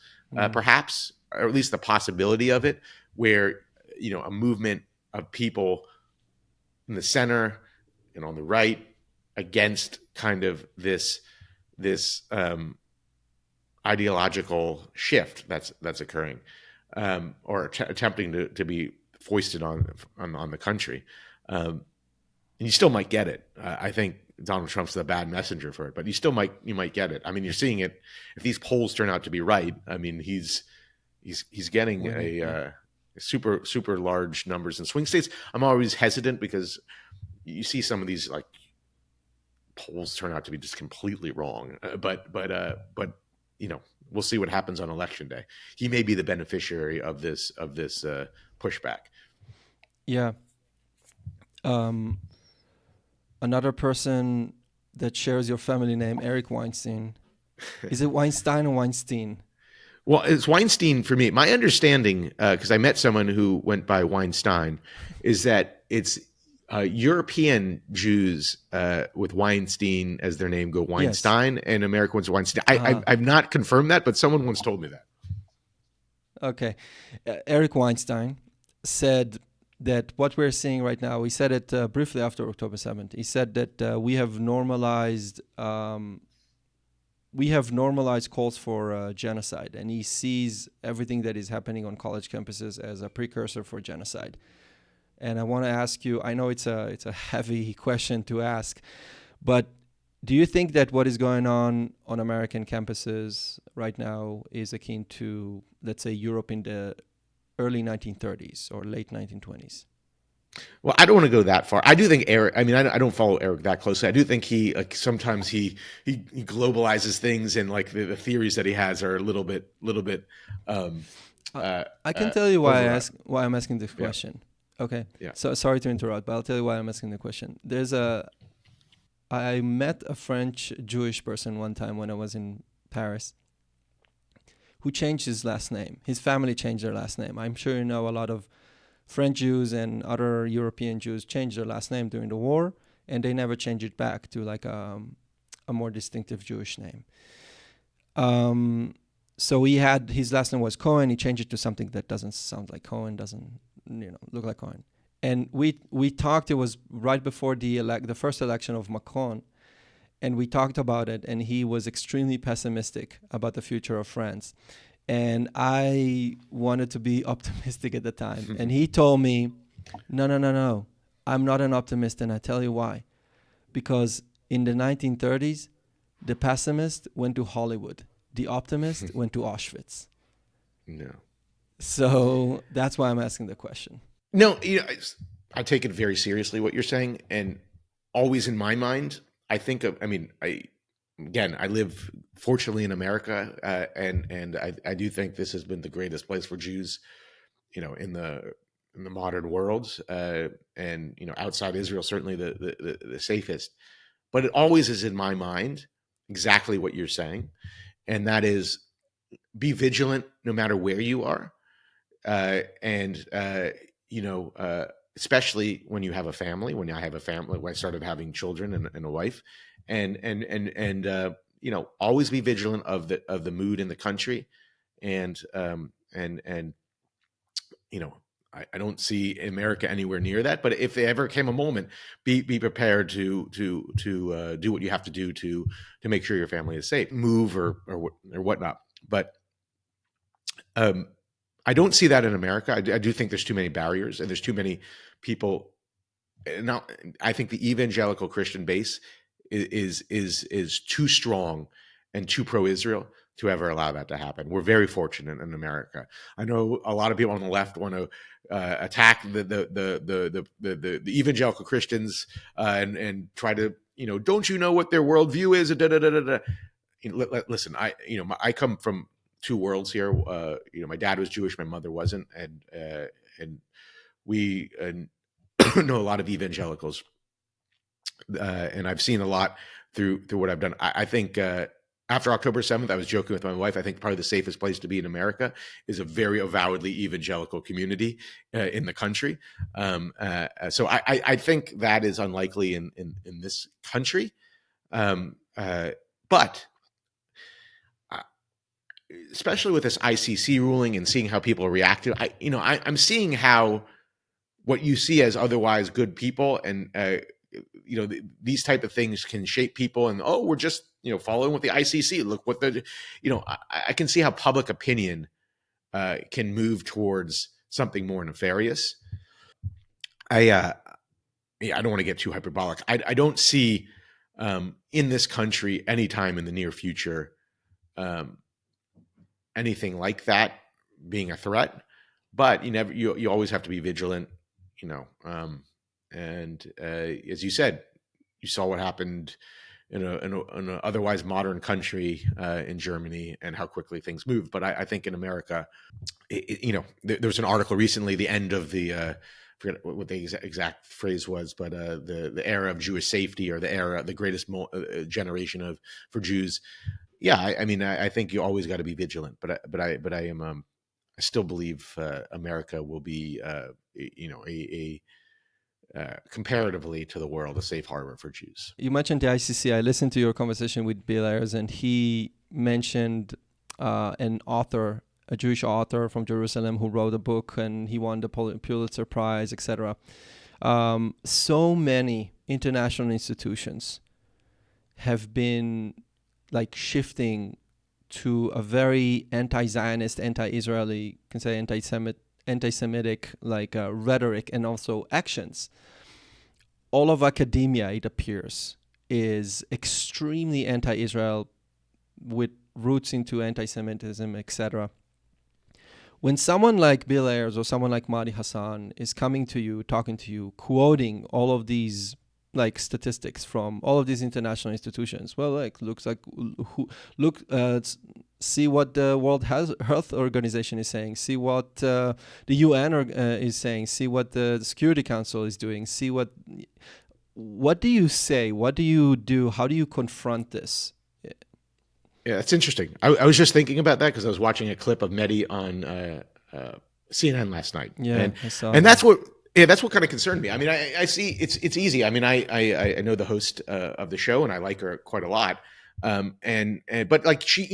perhaps, or at least the possibility of it, where a movement of people in the center and on the right against kind of this ideological shift that's occurring, or attempting to be foisted on the country. And you still might get it. I think Donald Trump's the bad messenger for it, but you might get it. I mean, you're seeing it. If these polls turn out to be right, I mean, he's getting a super large numbers in swing states. I'm always hesitant because you see some of these like polls turn out to be just completely wrong. But we'll see what happens on election day. He may be the beneficiary of this pushback. Yeah. Another person that shares your family name, Eric Weinstein. Is it Weinstein or Weinstein? Well, it's Weinstein for me. My understanding, because I met someone who went by Weinstein, is that it's European Jews with Weinstein as their name go Weinstein, yes, and Americans Weinstein. I've not confirmed that, but someone once told me that. Okay. Eric Weinstein said that what we're seeing right now, he said it briefly after October 7th. He said that we have normalized we have normalized calls for genocide, and he sees everything that is happening on college campuses as a precursor for genocide. And I want to ask you, I know it's a heavy question to ask, but do you think that what is going on American campuses right now is akin to, let's say, Europe in the early 1930s or late 1920s? Well, I don't want to go that far. I do think Eric. I mean, I don't follow Eric that closely. I do think he sometimes he globalizes things, and like the theories that he has are a little bit. I can tell you why I'm asking this question. Yeah. Okay. Yeah. So sorry to interrupt, but I'll tell you why I'm asking the question. I met a French Jewish person one time when I was in Paris, who changed his last name. His family changed their last name. I'm sure you know a lot of French Jews and other European Jews changed their last name during the war, and they never changed it back to like a more distinctive Jewish name. So he had, his last name was Cohen. He changed it to something that doesn't sound like Cohen, doesn't look like Cohen. And we talked. It was right before the first election of Macron, and we talked about it. And he was extremely pessimistic about the future of France. And I wanted to be optimistic at the time. And he told me, no, I'm not an optimist. And I tell you why. Because in the 1930s, the pessimist went to Hollywood. The optimist went to Auschwitz. No. So that's why I'm asking the question. No, I take it very seriously what you're saying. And always in my mind, I think of, I live fortunately in America, and I do think this has been the greatest place for Jews, in the modern world, and outside Israel, certainly the safest. But it always is in my mind exactly what you're saying, and that is be vigilant no matter where you are, and especially when you have a family. When I have a family, when I started having children and a wife. And always be vigilant of the mood in the country, and I don't see America anywhere near that. But if there ever came a moment, be prepared to do what you have to do to make sure your family is safe, move or whatnot. But I don't see that in America. I do think there's too many barriers, and there's too many people. Now, I think the evangelical Christian base is too strong and too pro-Israel to ever allow that to happen. We're very fortunate in America. I know a lot of people on the left want to attack the evangelical Christians and try to don't you know what their worldview is? Listen, I come from two worlds here. My dad was Jewish, my mother wasn't, and we know a lot of evangelicals. And I've seen a lot through what I've done. I think after October 7th, I was joking with my wife. I think probably the safest place to be in America is a very avowedly evangelical community in the country. So I think that is unlikely in this country. But especially with this ICC ruling and seeing how people react to it, I'm seeing how what you see as otherwise good people and these type of things can shape people, and we're just following with the ICC. Look what I can see how public opinion can move towards something more nefarious. I don't want to get too hyperbolic. I don't see in this country anytime in the near future anything like that being a threat, but you always have to be vigilant, and as you said, you saw what happened in an otherwise modern country in Germany and how quickly things moved. But I think in America, there was an article recently, the end of the I forget what the exact phrase was, but the era of Jewish safety, or the greatest generation for Jews. Yeah, I think you always got to be vigilant, but I still believe America will be comparatively to the world, a safe harbor for Jews. You mentioned the ICC. I listened to your conversation with Bill Ayers, and he mentioned an author, a Jewish author from Jerusalem, who wrote a book, and he won the Pulitzer Prize, etc. So many international institutions have been like shifting to a very anti-Zionist, anti-Israeli, can say anti-Semitic like rhetoric and also actions. All of academia, it appears, is extremely anti-Israel with roots into anti-Semitism, etc. When someone like Bill Ayers or someone like Mehdi Hasan is coming to you, talking to you, quoting all of these like statistics from all of these international institutions, well, like see what the World Health Organization is saying, see what the UN is saying, see what the Security Council is doing, see what do you say? What do you do? How do you confront this? Yeah, it's interesting. I was just thinking about that because I was watching a clip of Mehdi on CNN last night. Yeah, and, I saw and that. that's what kind of concerned me. I mean, I see it's easy. I mean, I know the host of the show and I like her quite a lot. But like she,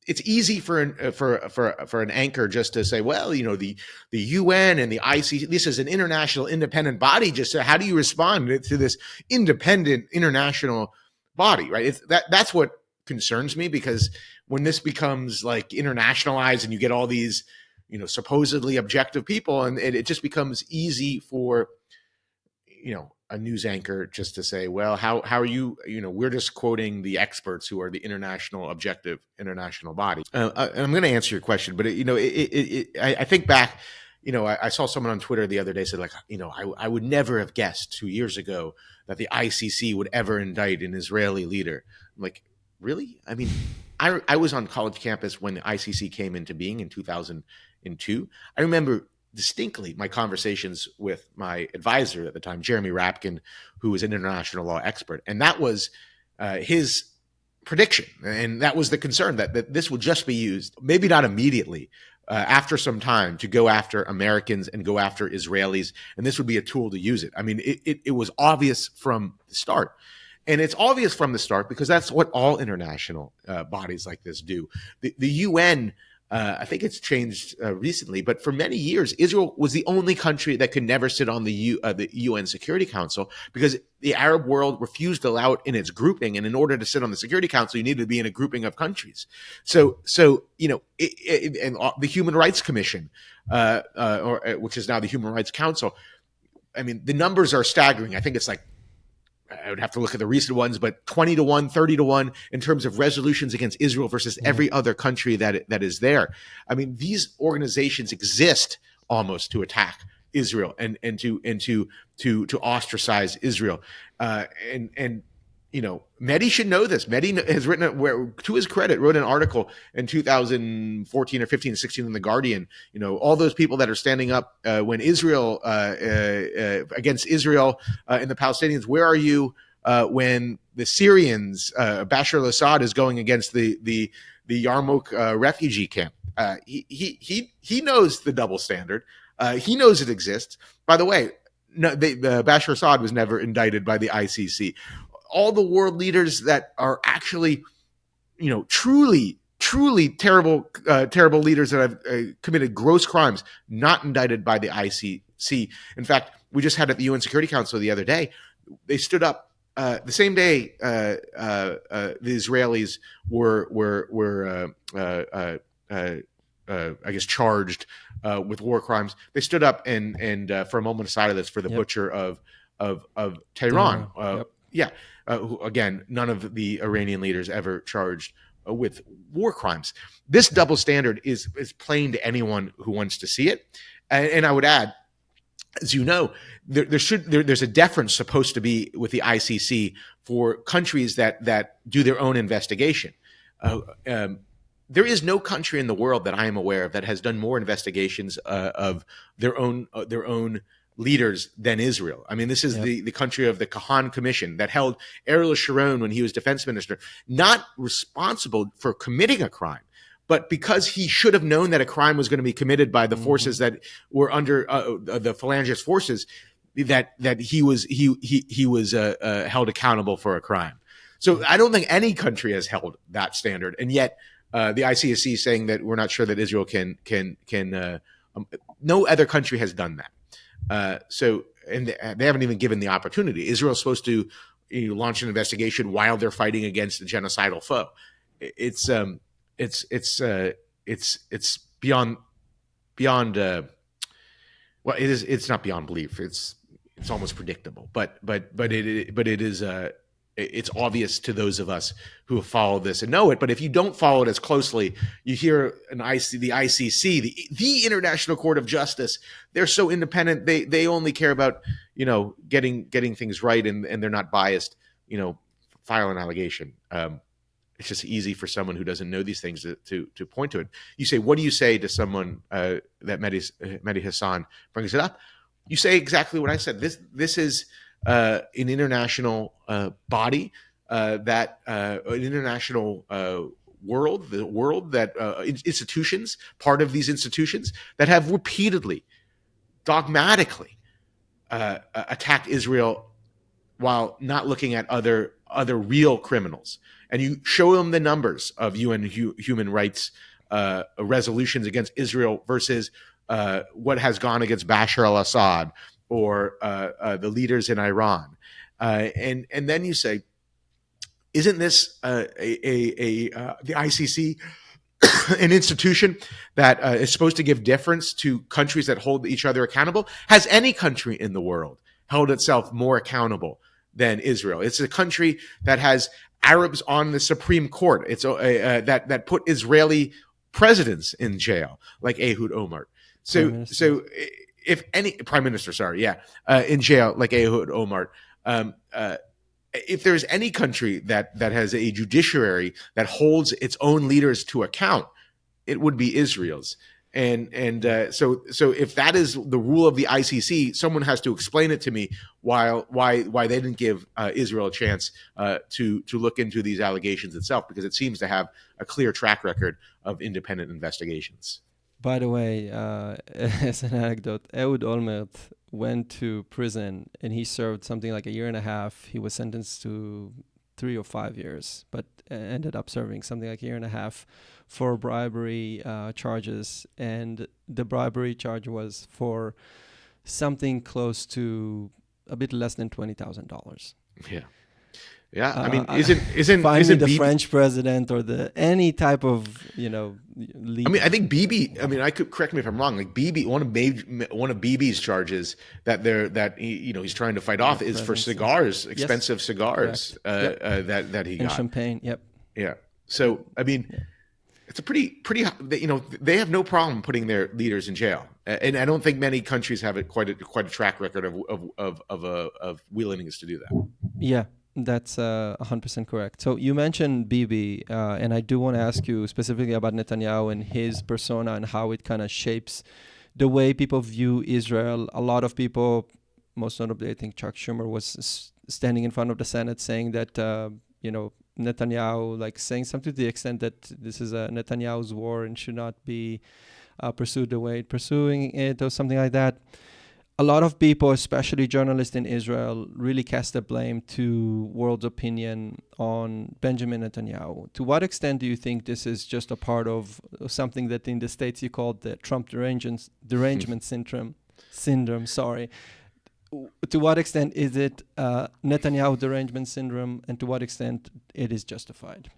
it's easy for an anchor just to say, well, the UN and the ICC, this is an international independent body. Just how do you respond to this independent international body, right? That's what concerns me, because when this becomes like internationalized and you get all these supposedly objective people, and it just becomes easy for a news anchor just to say, well, how are you, we're just quoting the experts who are the objective international body. And I'm going to answer your question, but I think back, I saw someone on Twitter the other day said, like, I would never have guessed 2 years ago that the ICC would ever indict an Israeli leader. I'm like, really? I mean, I was on college campus when the ICC came into being in 2002. I remember distinctly my conversations with my advisor at the time, Jeremy Rapkin, who was an international law expert. And that was his prediction. And that was the concern, that this would just be used, maybe not immediately, after some time, to go after Americans and go after Israelis. And this would be a tool to use it. I mean, it was obvious from the start. And it's obvious from the start because that's what all international bodies like this do. The UN, I think it's changed recently, but for many years, Israel was the only country that could never sit on the UN Security Council because the Arab world refused to allow it in its grouping. And in order to sit on the Security Council, you needed to be in a grouping of countries. So and the Human Rights Commission, which is now the Human Rights Council, I mean, the numbers are staggering. I think it's like, I would have to look at the recent ones, but 20-1, 30-1 in terms of resolutions against Israel versus every other country that is there. I mean, these organizations exist almost to attack Israel and to ostracize Israel. Mehdi should know this. Mehdi has written, to his credit, wrote an article in 2014 or 15, 16 in The Guardian. All those people that are standing up when Israel against Israel and the Palestinians. Where are you when the Syrians, Bashar al-Assad is going against the Yarmouk refugee camp? He knows the double standard. He knows it exists. By the way, Bashar al-Assad was never indicted by the ICC. All the world leaders that are actually, truly terrible leaders that have committed gross crimes, not indicted by the ICC. In fact, we just had at the UN Security Council the other day, they stood up the same day the Israelis were I guess charged with war crimes. They stood up and for a moment of silence for the butcher of Tehran. Yeah. Who, again, none of the Iranian leaders ever charged with war crimes. This double standard is plain to anyone who wants to see it. And I would add, as you know, there's a deference supposed to be with the ICC for countries that do their own investigation. There is no country in the world that I am aware of that has done more investigations of their own leaders than Israel. I mean, this is the country of the Kahan Commission that held Ariel Sharon when he was defense minister, not responsible for committing a crime, but because he should have known that a crime was going to be committed by the forces that were under the Phalangist forces, that he was held accountable for a crime. So I don't think any country has held that standard, and yet the ICC is saying that we're not sure that Israel can. No other country has done that. So they haven't even given the opportunity. Israel's supposed to launch an investigation while they're fighting against a genocidal foe. It's beyond well, it's not beyond belief. It's almost predictable, but it is it's obvious to those of us who have followed this and know it. But if you don't follow it as closely, you hear the ICC, the International Court of Justice. They're so independent. They only care about getting things right, and they're not biased. File an allegation. It's just easy for someone who doesn't know these things to point to it. You say, what do you say to someone that Mehdi Hasan brings it up? You say exactly what I said. This is an international body that an international world, the world that institutions, part of these institutions that have repeatedly, dogmatically attacked Israel while not looking at other real criminals. And you show them the numbers of UN human rights resolutions against Israel versus what has gone against Bashar al-Assad or the leaders in Iran. And then you say, isn't this the ICC an institution that is supposed to give deference to countries that hold each other accountable? Has any country in the world held itself more accountable than Israel? It's a country that has Arabs on the Supreme Court. It's that put Israeli presidents in jail, like Ehud Olmert. So if any prime minister, in jail, like Ehud Olmert. If there's any country that has a judiciary that holds its own leaders to account, it would be Israel's. So if that is the rule of the ICC, someone has to explain it to me why they didn't give Israel a chance to look into these allegations itself, because it seems to have a clear track record of independent investigations. By the way, as an anecdote, Ehud Olmert went to prison and he served something like 1.5 years. He was sentenced to 3 or 5 years, but ended up serving something like 1.5 years for bribery charges. And the bribery charge was for something close to a bit less than $20,000. Yeah. Yeah, I mean, isn't the Bibi, French president or any type of lead. I mean, I think Bibi. I mean, I could correct me if I'm wrong. Like Bibi, one of Bibi's charges that he's trying to fight off is for cigars, expensive cigars that he got, and champagne. Yep. Yeah. So I mean, it's a pretty. They have no problem putting their leaders in jail, and I don't think many countries have quite a track record of willingness to do that. Yeah. That's 100% correct. So you mentioned Bibi, and I do want to ask you specifically about Netanyahu and his persona and how it kind of shapes the way people view Israel. A lot of people, most notably I think Chuck Schumer, was standing in front of the Senate saying that, Netanyahu, saying something to the extent that this is a Netanyahu's war and should not be pursued the way pursuing it or something like that. A lot of people, especially journalists in Israel, really cast the blame to world's opinion on Benjamin Netanyahu. To what extent do you think this is just a part of something that in the States you call the Trump derangement syndrome? To what extent is it Netanyahu derangement syndrome, and to what extent it is justified?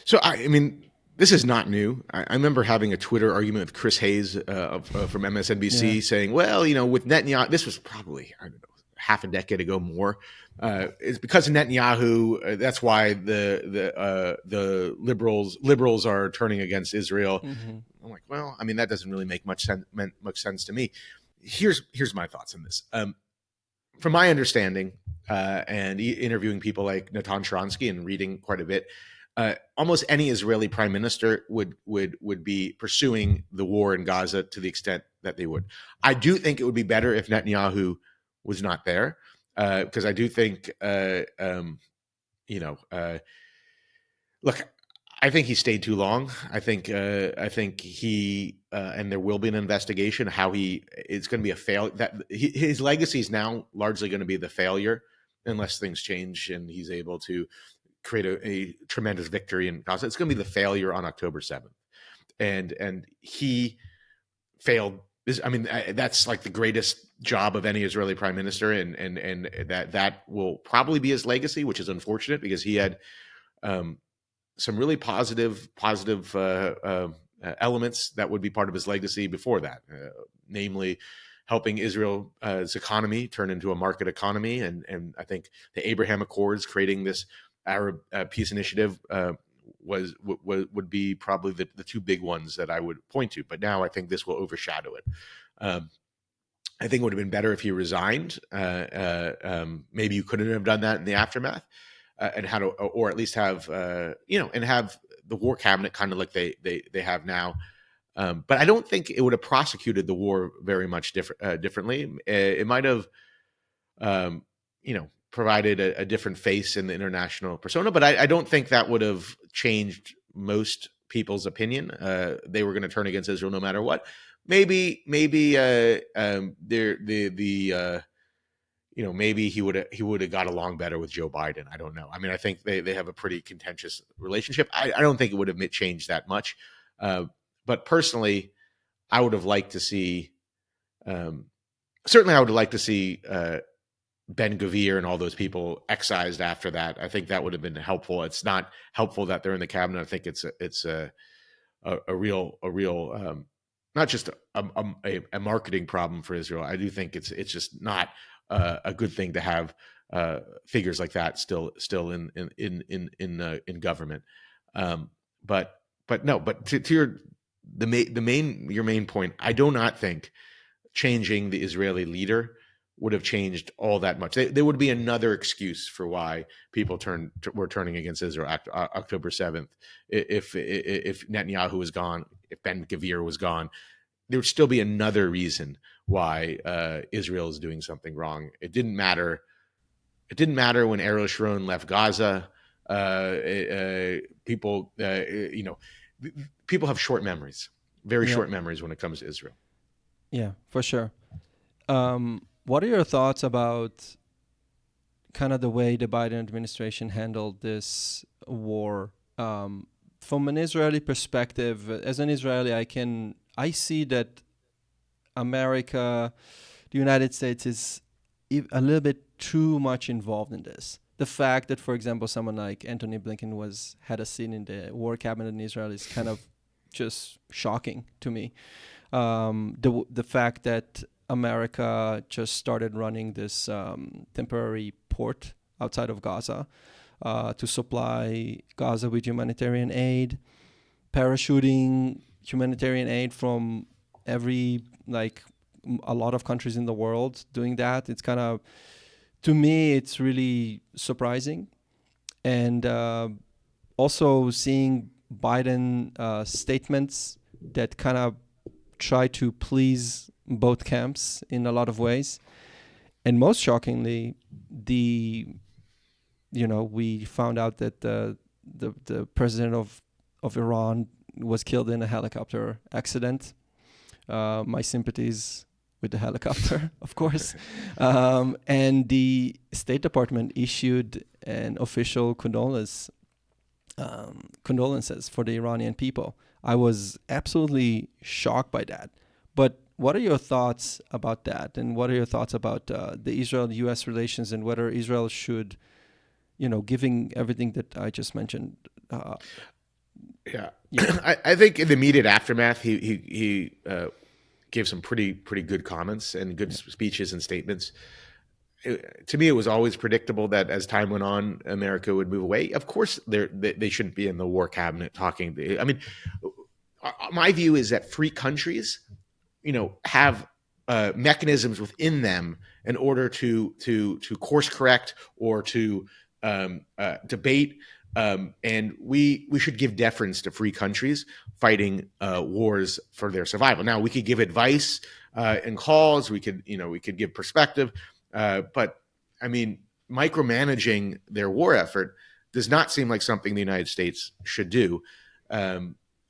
So, I mean, this is not new. I remember having a Twitter argument with Chris Hayes from MSNBC saying, well, with Netanyahu, this was probably, I don't know, half a decade ago more. It's because of Netanyahu. That's why the liberals are turning against Israel. Mm-hmm. I'm like, well, I mean, that doesn't really make much sense to me. Here's my thoughts on this. From my understanding, and interviewing people like Natan Sharansky and reading quite a bit, almost any Israeli prime minister would be pursuing the war in Gaza to the extent that they would. I do think it would be better if Netanyahu was not there, because I do think, look, I think he stayed too long. I think he and there will be an investigation. It's going to be a fail. That his legacy is now largely going to be the failure, unless things change and he's able to create a tremendous victory in Gaza. It's going to be the failure on October 7th. And he failed. I mean, that's like the greatest job of any Israeli prime minister, and that will probably be his legacy, which is unfortunate because he had some really positive elements that would be part of his legacy before that, namely helping Israel's economy turn into a market economy, and I think the Abraham Accords, creating this Arab peace initiative, would be probably the two big ones that I would point to. But now I think this will overshadow it. I think it would have been better if he resigned. Maybe you couldn't have done that in the aftermath, and how to, or at least have and have the war cabinet kind of like they have now. But I don't think it would have prosecuted the war very much differently. It might have, provided a different face in the international persona, but I don't think that would have changed most people's opinion. They were going to turn against Israel no matter what. Maybe maybe he would have got along better with Joe Biden. I don't know. I mean, I think they have a pretty contentious relationship. I don't think it would have changed that much. But personally, I would have liked to see. Certainly, I would have liked to see Ben Gvir and all those people excised after that. I think that would have been helpful. It's not helpful that they're in the cabinet. I think it's a real not just a marketing problem for Israel. I do think it's just not a good thing to have figures like that still in government. But to your main point, I do not think changing the Israeli leader would have changed all that much. There would be another excuse for why people were turning against Israel October 7th. If Netanyahu was gone, if Ben Gvir was gone, there would still be another reason why Israel is doing something wrong. It didn't matter. It didn't matter when Ariel Sharon left Gaza. People have short memories, very short memories when it comes to Israel. Yeah, for sure. What are your thoughts about kind of the way the Biden administration handled this war? From an Israeli perspective, as an Israeli, I see that America, the United States, is a little bit too much involved in this. The fact that, for example, someone like Antony Blinken had a seat in the war cabinet in Israel is kind of just shocking to me. The fact that America just started running this temporary port outside of Gaza to supply Gaza with humanitarian aid, parachuting humanitarian aid from a lot of countries in the world doing that. It's kind of, to me, it's really surprising. And also seeing Biden statements that kind of try to please both camps in a lot of ways. And most shockingly, we found out that the president of Iran was killed in a helicopter accident. My sympathies with the helicopter, of course. And the State Department issued an official condolences for the Iranian people. I was absolutely shocked by that. But what are your thoughts about that? And what are your thoughts about the Israel-U.S. relations and whether Israel should, giving everything that I just mentioned? Yeah. I think in the immediate aftermath, he gave some pretty good comments and good speeches and statements. To me, it was always predictable that as time went on, America would move away. Of course, they shouldn't be in the war cabinet talking. I mean, my view is that free countries, have mechanisms within them in order to course correct or to debate. And we should give deference to free countries fighting wars for their survival. Now, we could give advice and calls. We could give perspective. But I mean, micromanaging their war effort does not seem like something the United States should do.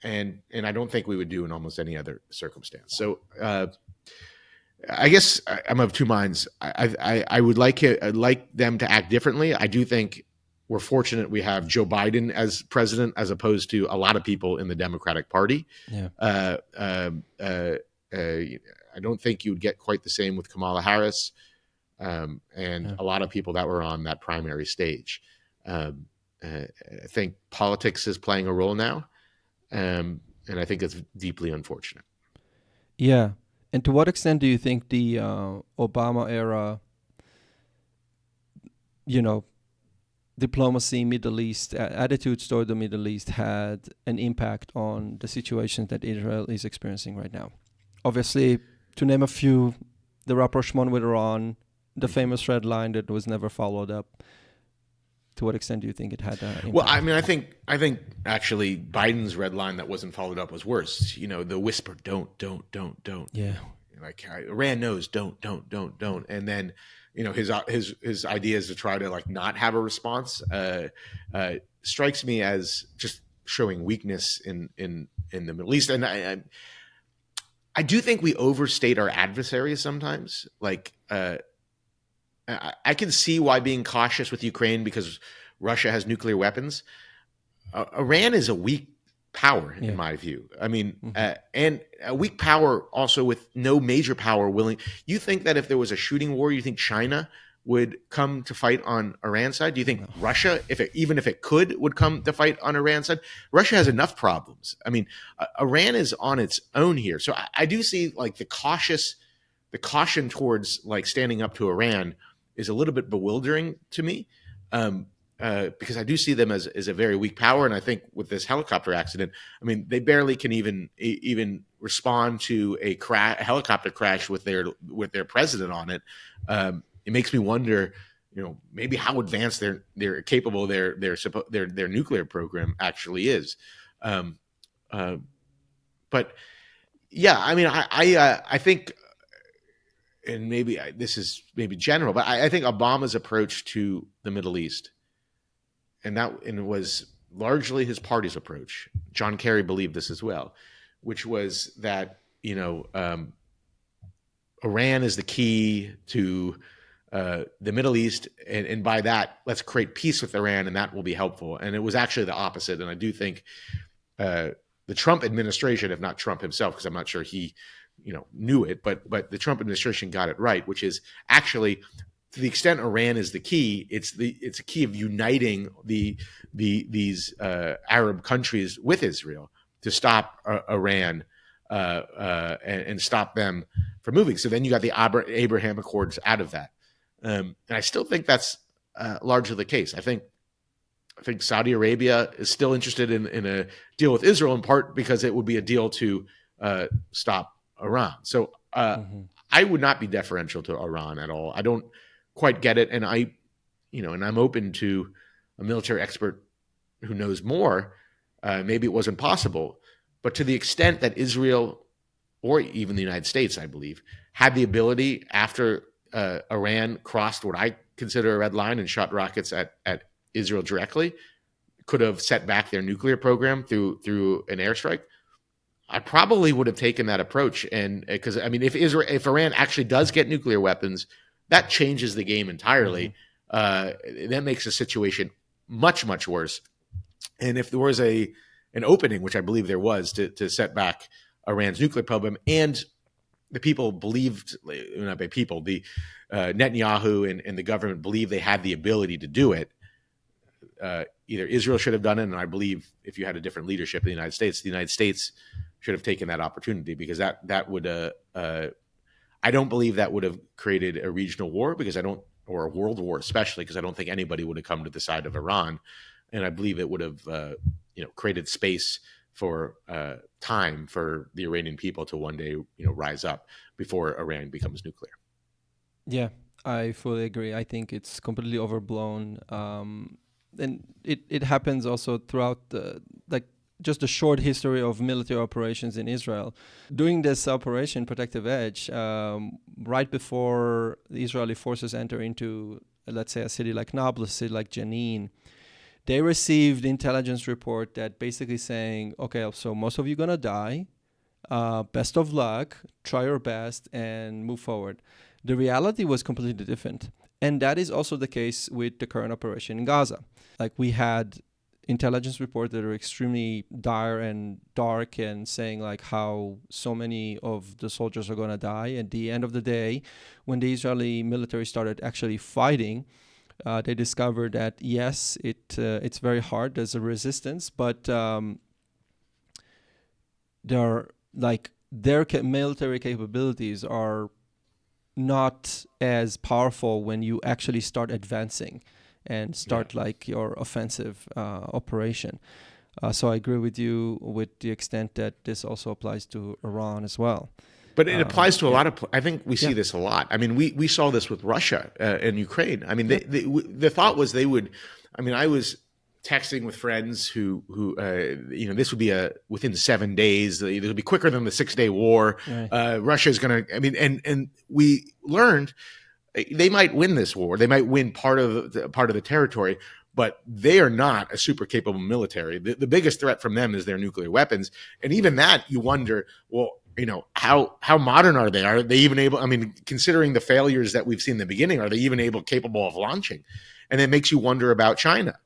And I don't think we would do in almost any other circumstance. So I guess I'm of two minds. I would like them to act differently. I do think we're fortunate we have Joe Biden as president, as opposed to a lot of people in the Democratic Party. Yeah. I don't think you'd get quite the same with Kamala Harris and a lot of people that were on that primary stage. I think politics is playing a role now, and I think it's deeply unfortunate. Yeah. And to what extent do you think the Obama era, diplomacy, Middle East, attitudes toward the Middle East had an impact on the situation that Israel is experiencing right now? Obviously, to name a few, the rapprochement with Iran, the famous red line that was never followed up. To what extent do you think it had an impact? Well, I mean, I think actually Biden's red line that wasn't followed up was worse. The whisper, don't. Yeah. Like Iran knows, don't. And then, his ideas to try to like not have a response strikes me as just showing weakness in the Middle East. And I do think we overstate our adversaries sometimes. Like, I can see why being cautious with Ukraine because Russia has nuclear weapons. Iran is a weak power, in my view. I mean, and a weak power also with no major power willing. You think that if there was a shooting war, you think China would come to fight on Iran's side? Do you think Russia, even if it could, would come to fight on Iran's side? Russia has enough problems. I mean, Iran is on its own here. So I do see like the caution towards like standing up to Iran is a little bit bewildering to me, because I do see them as a very weak power. And I think with this helicopter accident, I mean, they barely can even respond to a helicopter crash with their president on it. It makes me wonder, maybe how advanced they're capable their nuclear program actually is. But yeah, I mean, I think. And maybe this is maybe general, but I think Obama's approach to the Middle East, and it was largely his party's approach. John Kerry believed this as well, which was that Iran is the key to the Middle East, and by that, let's create peace with Iran, and that will be helpful. And it was actually the opposite. And I do think the Trump administration, if not Trump himself, because I'm not sure he knew it, but the Trump administration got it right, which is actually, to the extent Iran is the key, it's a key of uniting these Arab countries with Israel to stop Iran and stop them from moving. So then you got the Abraham Accords out of that, and I still think that's largely the case. I think Saudi Arabia is still interested in a deal with Israel, in part because it would be a deal to stop Iran. So I would not be deferential to Iran at all. I don't quite get it, and I'm open to a military expert who knows more. Maybe it wasn't possible, but to the extent that Israel or even the United States, I believe, had the ability after Iran crossed what I consider a red line and shot rockets at Israel directly, could have set back their nuclear program through an airstrike, I probably would have taken that approach. And because I mean, if Iran actually does get nuclear weapons, that changes the game entirely. That makes the situation much, much worse. And if there was an opening, which I believe there was, to set back Iran's nuclear program, and the people believed, not by people, the Netanyahu and the government believed they had the ability to do it, either Israel should have done it, and I believe if you had a different leadership in the United States should have taken that opportunity, because that would I don't believe that would have created a regional war, or a world war, especially because I don't think anybody would have come to the side of Iran, and I believe it would have created space for time for the Iranian people to one day rise up before Iran becomes nuclear. Yeah, I fully agree. I think it's completely overblown. And it happens also throughout just a short history of military operations in Israel. During this operation, Protective Edge, right before the Israeli forces enter into, let's say, a city like Nablus, a city like Jenin, they received intelligence report that basically saying, okay, so most of you going to die. Best of luck, try your best, and move forward. The reality was completely different. And that is also the case with the current operation in Gaza. Like, we had intelligence reports that are extremely dire and dark and saying like how so many of the soldiers are going to die. At the end of the day, when the Israeli military started actually fighting, they discovered that yes, it's very hard. There's a resistance, but their military capabilities are not as powerful when you actually start advancing and start like your offensive operation. So I agree with you with the extent that this also applies to Iran as well. But it applies to a lot of. I think we see this a lot. I mean, we saw this with Russia and Ukraine. I mean, the thought was they would. I mean, I was texting with friends who this would be within 7 days. It would be quicker than the 6-day war. Right. Russia is going to. I mean, and we learned they might win this war. They might win part of the territory, but they are not a super capable military. The biggest threat from them is their nuclear weapons, and even that you wonder, well, how modern are they? Are they even able? I mean, considering the failures that we've seen in the beginning, are they even capable of launching? And it makes you wonder about China.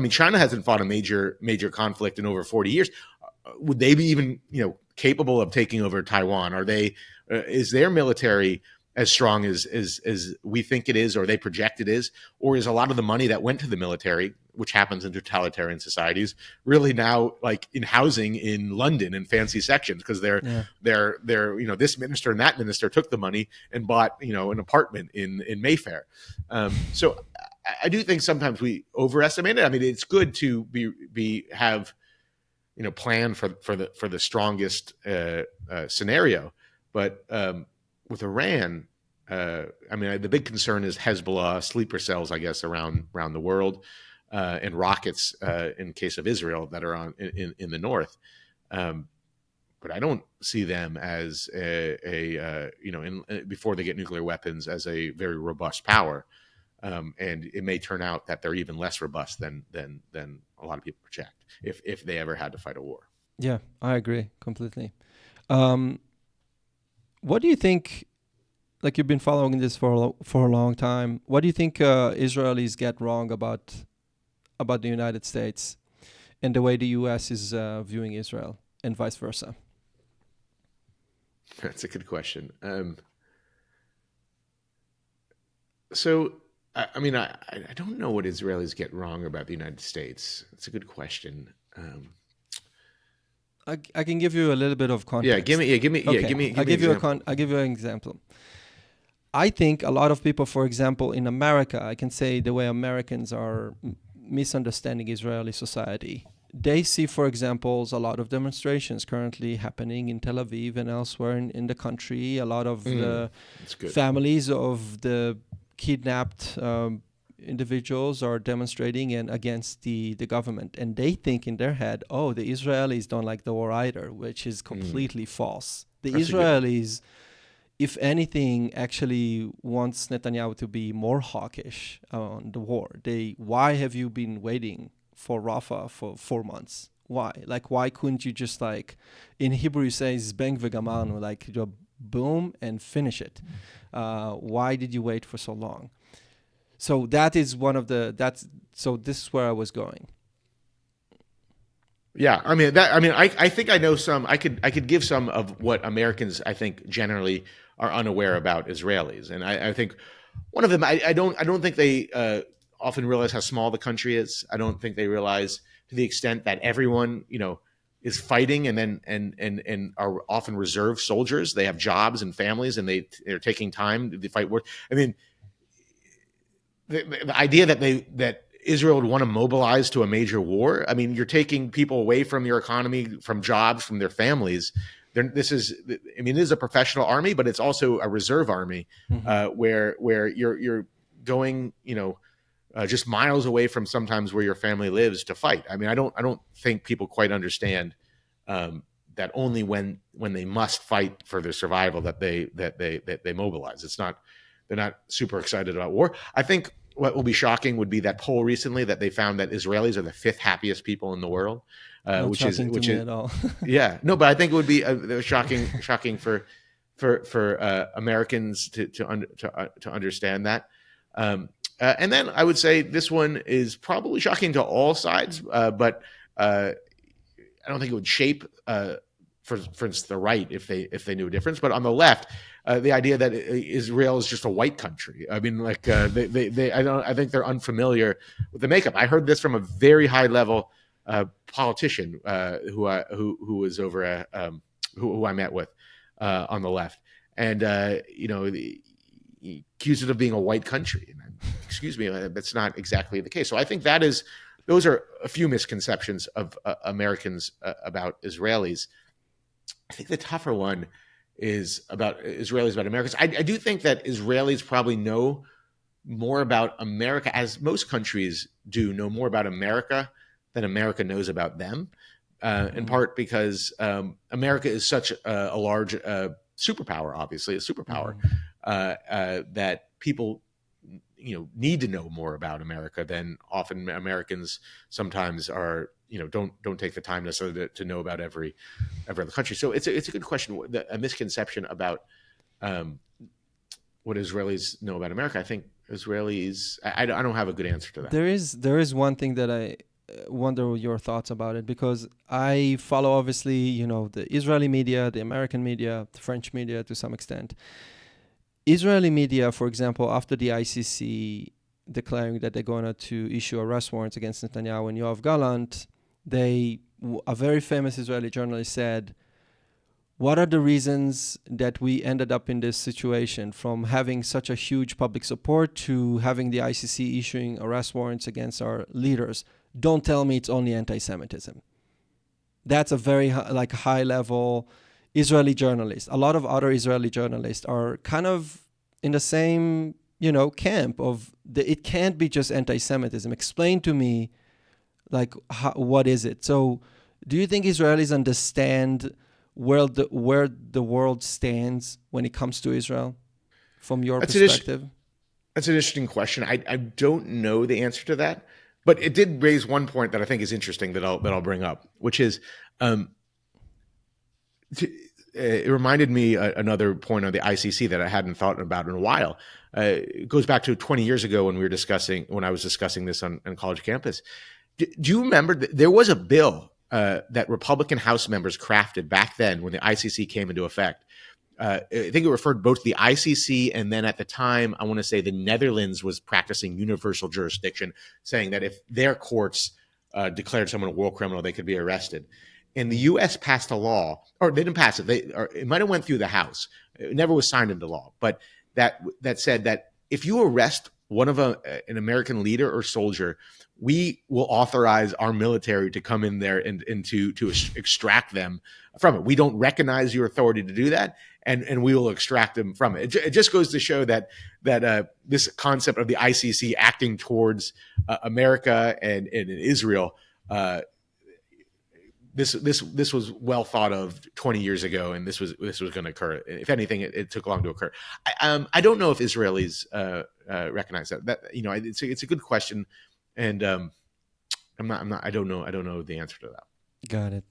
China hasn't fought a major conflict in over 40 years. Would they be even capable of taking over Taiwan? Are they? Is their military as strong as we think it is, or they project it is, or is a lot of the money that went to the military, which happens in totalitarian societies, really now like in housing in London in fancy sections because they're this minister and that minister took the money and bought an apartment in Mayfair. So I do think sometimes we overestimate it. I mean, it's good to have plan for the strongest scenario, but with Iran, I mean, the big concern is Hezbollah, sleeper cells, I guess, around the world, and rockets in case of Israel that are on in the north. But I don't see them as before they get nuclear weapons as a very robust power, and it may turn out that they're even less robust than a lot of people project if they ever had to fight a war. Yeah, I agree completely. What do you think? Like you've been following this for a long time. What do you think Israelis get wrong about the United States and the way the U.S. is viewing Israel, and vice versa? That's a good question. So, I mean, I don't know what Israelis get wrong about the United States. It's a good question. I can give you a little bit of context. Give me. I'll give you an example. I think a lot of people, for example, in America, I can say the way Americans are misunderstanding Israeli society. They see, for example, a lot of demonstrations currently happening in Tel Aviv and elsewhere in the country. A lot of the families of the kidnapped individuals are demonstrating and against the government. And they think in their head, oh, the Israelis don't like the war either, which is completely false. The Israelis, if anything, actually wants Netanyahu to be more hawkish on the war. Why have you been waiting for Rafah for 4 months? Why? Like, why couldn't you just, like, in Hebrew it says, bang v'gamarnu, like, boom and finish it? Why did you wait for so long? So that is so this is where I was going. Yeah, I think I know some. I could give some of what Americans, I think, generally are unaware about Israelis, and I think one of them. I don't think they often realize how small the country is. I don't think they realize to the extent that everyone is fighting and are often reserve soldiers. They have jobs and families, and they're taking time to fight war. I mean, the idea that Israel would want to mobilize to a major war. I mean, you're taking people away from your economy, from jobs, from their families. This is a professional army, but it's also a reserve army, where you're going, just miles away from sometimes where your family lives to fight. I mean, I don't think people quite understand that only when they must fight for their survival that they mobilize. They're not super excited about war. I think what will be shocking would be that poll recently that they found that Israelis are the 5th happiest people in the world, which is at all. Yeah, no, but I think it would be shocking for Americans to understand that. And then I would say this one is probably shocking to all sides, but I don't think it would shape, for instance, the right if they knew a difference. But on the left, the idea that Israel is just a white country. I mean, like I think they're unfamiliar with the makeup. I heard this from a very high level politician who was over who I met with on the left, and he accused it of being a white country. Excuse me, that's not exactly the case. So I think those are a few misconceptions of Americans about Israelis. I think the tougher one is about Israelis about Americans. I do think that Israelis probably know more about America, as most countries do, know more about America than America knows about them, in part because America is such a large superpower, obviously a superpower, that people need to know more about America than often Americans sometimes are, don't take the time necessarily to know about every other country. So it's a good question. A misconception about what Israelis know about America. I think Israelis, I don't have a good answer to that. There is one thing that I wonder your thoughts about it, because I follow, obviously, the Israeli media, the American media, the French media to some extent. Israeli media, for example, after the ICC declaring that they're going to issue arrest warrants against Netanyahu and Yoav Gallant, a very famous Israeli journalist said, what are the reasons that we ended up in this situation, from having such a huge public support to having the ICC issuing arrest warrants against our leaders? Don't tell me it's only anti-Semitism. That's a very high-level Israeli journalist. A lot of other Israeli journalists are kind of in the same, camp of it can't be just anti-Semitism. Explain to me, what is it? So, do you think Israelis understand where the world stands when it comes to Israel, from your perspective? That's an interesting question. I don't know the answer to that, but it did raise one point that I think is interesting that I'll bring up, which is it reminded me another point on the ICC that I hadn't thought about in a while. It goes back to 20 years ago when I was discussing this on college campus. Do you remember there was a bill that Republican House members crafted back then when the ICC came into effect? I think it referred both to the ICC, and then at the time, I want to say the Netherlands was practicing universal jurisdiction, saying that if their courts declared someone a war criminal, they could be arrested. And the U.S. passed a law, or they didn't pass it. It might have went through the House. It never was signed into law, but that said that if you arrest one of an American leader or soldier, we will authorize our military to come in there and to extract them from it. We don't recognize your authority to do that, and we will extract them from it. It just goes to show that this concept of the ICC acting towards America and Israel. This was well thought of 20 years ago, and this was going to occur. If anything, it took long to occur. I don't know if Israelis recognize that. It's a good question, and I don't know the answer to that. Got it.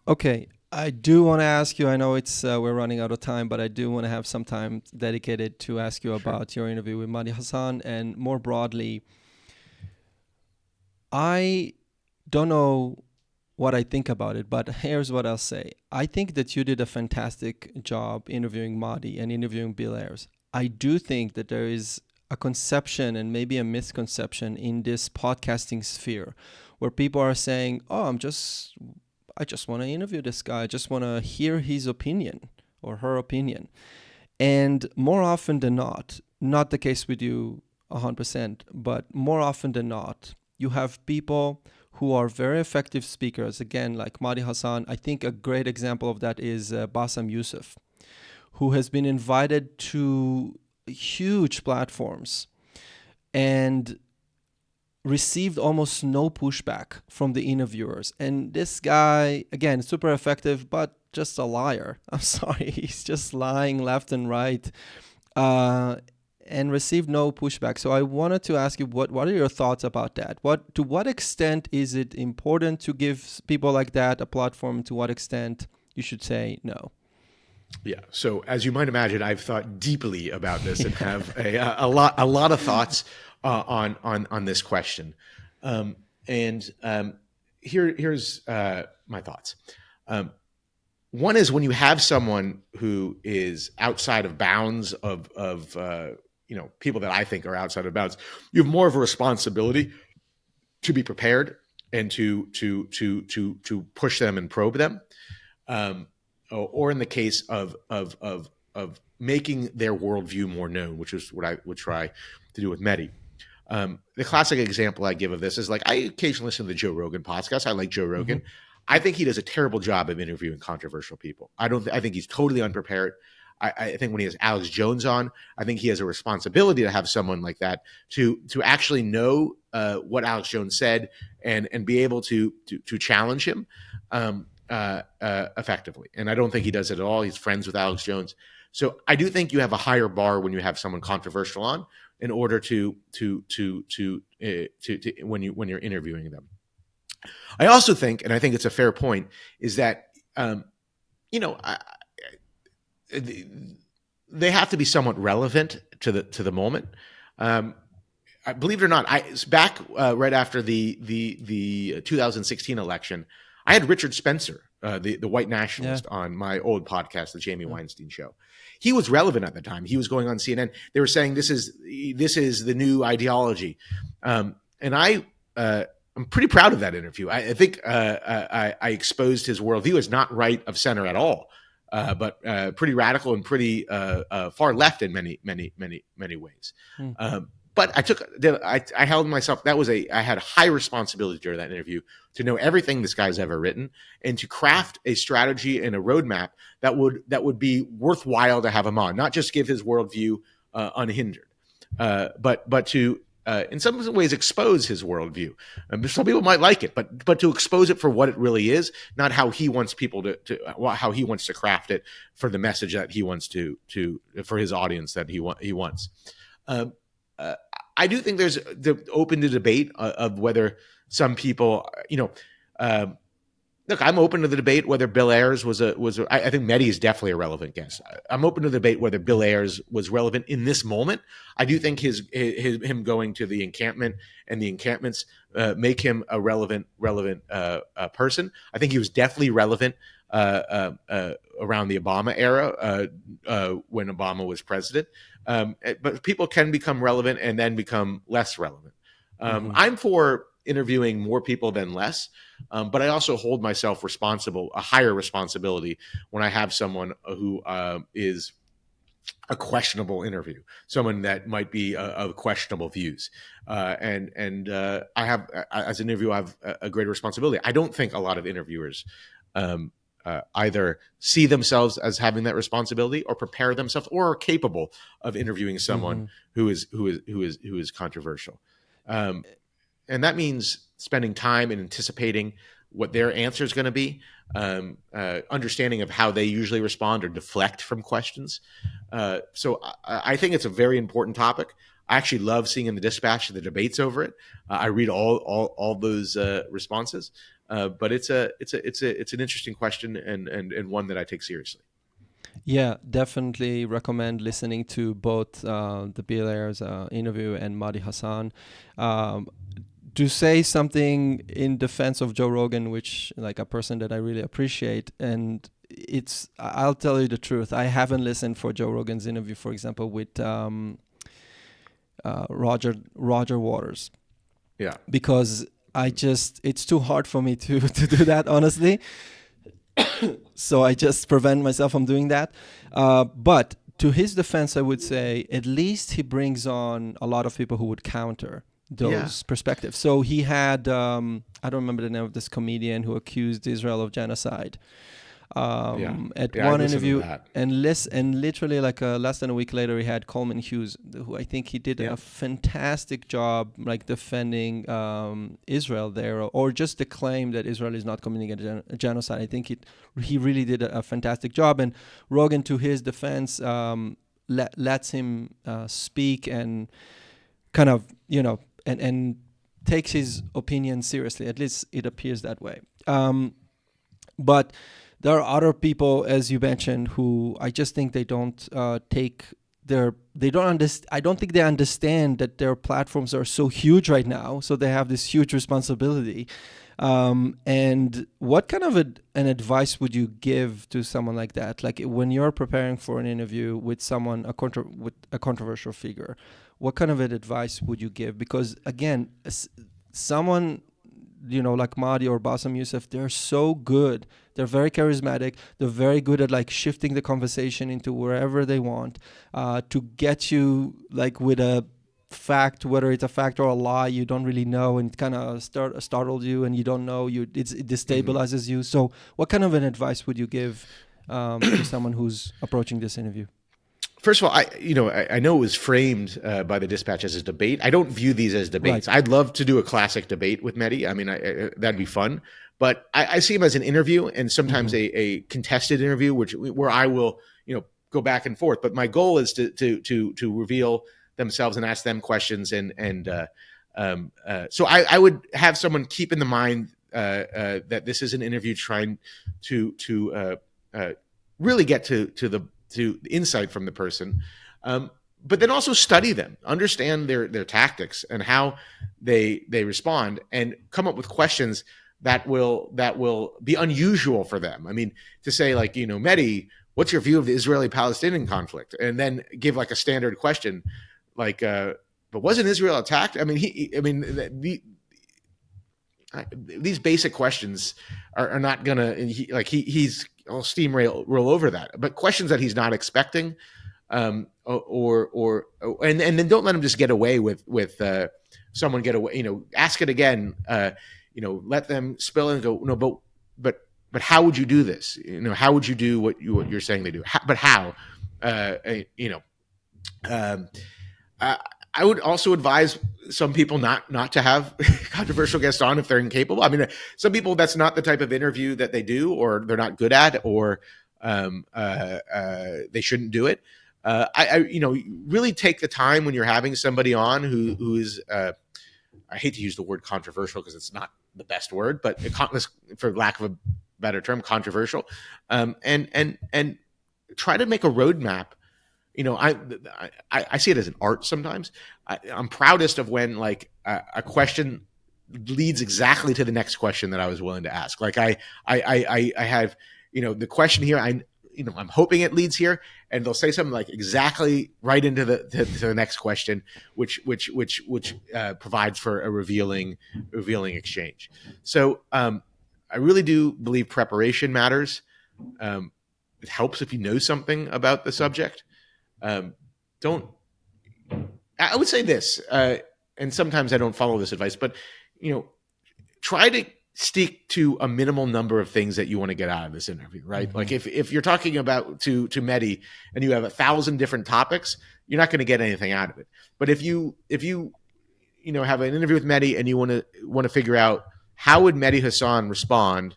Okay, I do want to ask you. I know it's we're running out of time, but I do want to have some time dedicated to ask you about your interview with Mehdi Hasan, and more broadly, I don't know what I think about it, but here's what I'll say. I think that you did a fantastic job interviewing Mehdi and interviewing Bill Ayers. I do think that there is a conception and maybe a misconception in this podcasting sphere where people are saying, oh, I just want to interview this guy. I just want to hear his opinion or her opinion. And more often than not the case with you 100%, but more often than not, you have people who are very effective speakers, again, like Mehdi Hasan. I think a great example of that is Bassem Youssef, who has been invited to huge platforms and received almost no pushback from the interviewers. And this guy, again, super effective, but just a liar. I'm sorry, he's just lying left and right. And received no pushback. So I wanted to ask you, what are your thoughts about that? To what extent is it important to give people like that a platform? To what extent you should say no? Yeah. So as you might imagine, I've thought deeply about this and have a lot of thoughts on this question. Here's my thoughts. One is when you have someone who is outside of bounds of people that I think are outside of bounds, you have more of a responsibility to be prepared and to push them and probe them. Or in the case of making their worldview more known, which is what I would try to do with Mehdi. The classic example I give of this is, like, I occasionally listen to the Joe Rogan podcast. I like Joe Rogan. Mm-hmm. I think he does a terrible job of interviewing controversial people. I think he's totally unprepared. I think when he has Alex Jones on, I think he has a responsibility to have someone like that to actually know what Alex Jones said and be able to challenge him effectively. And I don't think he does it at all. He's friends with Alex Jones. So I do think you have a higher bar when you have someone controversial on, in order to when you're interviewing them. I also think, and I think it's a fair point, is that they have to be somewhat relevant to the moment. I believe it or not, back right after the 2016 election, I had Richard Spencer, the white nationalist, on my old podcast, the Jamie Weinstein Show. He was relevant at the time. He was going on CNN. They were saying this is the new ideology, and I'm pretty proud of that interview. I think I exposed his worldview as not right of center at all, but pretty radical and pretty far left in many ways. But I held myself. I had a high responsibility during that interview to know everything this guy's ever written and to craft a strategy and a roadmap that would be worthwhile to have him on. Not just give his worldview unhindered, but to in some ways expose his worldview. Some people might like it, but to expose it for what it really is, not how he wants people how he wants to craft it for the message that he wants to for his audience that he wants. I do think there's open to debate of whether some people, look, I'm open to the debate whether Bill Ayers I think Mehdi is definitely a relevant guest. I'm open to the debate whether Bill Ayers was relevant in this moment. I do think him going to the encampment and the encampments make him a relevant person. I think he was definitely relevant around the Obama era when Obama was president. But people can become relevant and then become less relevant. I'm for interviewing more people than less, but I also hold myself a higher responsibility when I have someone who is a questionable interview, someone that might be of questionable views. And I have, as an interviewer, I have a greater responsibility. I don't think a lot of interviewers either see themselves as having that responsibility or prepare themselves or are capable of interviewing someone who is controversial. And that means spending time and anticipating what their answer is going to be, understanding of how they usually respond or deflect from questions. So I think it's a very important topic. I actually love seeing in the Dispatch the debates over it. I read all those responses, but it's an interesting question and one that I take seriously. Yeah, definitely recommend listening to both the Bill Ayers interview and Mehdi Hasan. To say something in defense of Joe Rogan, which, like, a person that I really appreciate, and I'll tell you the truth, I haven't listened for Joe Rogan's interview, for example, with Roger Waters. Yeah. Because it's too hard for me to do that, honestly. So I just prevent myself from doing that. But to his defense, I would say at least he brings on a lot of people who would counter those perspectives. So he had, I don't remember the name of this comedian who accused Israel of genocide. At one interview, and literally like less than a week later, he had Coleman Hughes, who I think he did a fantastic job, like defending Israel there, or just the claim that Israel is not committing a genocide. I think he really did a fantastic job, and Rogan, to his defense, lets him speak and kind of, and takes his opinion seriously. At least it appears that way. But there are other people, as you mentioned, who I just think they don't I don't think they understand that their platforms are so huge right now. So they have this huge responsibility. And what kind of an advice would you give to someone like that? Like when you're preparing for an interview with someone, with a controversial figure, what kind of an advice would you give? Because again, someone, like Mehdi or Bassem Youssef, they're so good. They're very charismatic. They're very good at like shifting the conversation into wherever they want, to get you like with a fact, whether it's a fact or a lie, you don't really know, and it kind of startled you, and you don't know, it destabilizes you. So what kind of an advice would you give to someone who's approaching this interview? First of all, I know it was framed by the Dispatch as a debate. I don't view these as debates. Right. I'd love to do a classic debate with Mehdi. I mean, that'd be fun. But I see him as an interview, and sometimes a contested interview, where I will go back and forth. But my goal is to reveal themselves and ask them questions, so I would have someone keep in the mind that this is an interview trying to really get to insight from the person, but then also study them, understand their tactics and how they respond, and come up with questions that will be unusual for them. I mean, to say like, Mehdi, what's your view of the Israeli-Palestinian conflict? And then give like a standard question, like, but wasn't Israel attacked? I mean, these basic questions are not gonna. He's roll over that, but questions that he's not expecting, and then don't let him just get away with someone get away. Ask it again. Let them spill and go. No, but how would you do this? How would you do what you're saying they do? But how? I would also advise some people not to have controversial guests on if they're incapable. I mean, some people, that's not the type of interview that they do, or they're not good at, or they shouldn't do it. Really take the time when you're having somebody on who is, I hate to use the word controversial because it's not the best word, but for lack of a better term, controversial, and try to make a roadmap. I see it as an art sometimes. I'm proudest of when like a question leads exactly to the next question that I was willing to ask. Like I have, the question here, I'm hoping it leads here, and they'll say something like exactly right into to the next question, which provides for a revealing exchange. So I really do believe preparation matters. It helps if you know something about the subject. I would say this, and sometimes I don't follow this advice, but try to stick to a minimal number of things that you want to get out of this interview, right? Mm-hmm. Like if you're talking about to Mehdi and you have 1,000 different topics, you're not going to get anything out of it. But if you have an interview with Mehdi and you want to figure out how would Mehdi Hasan respond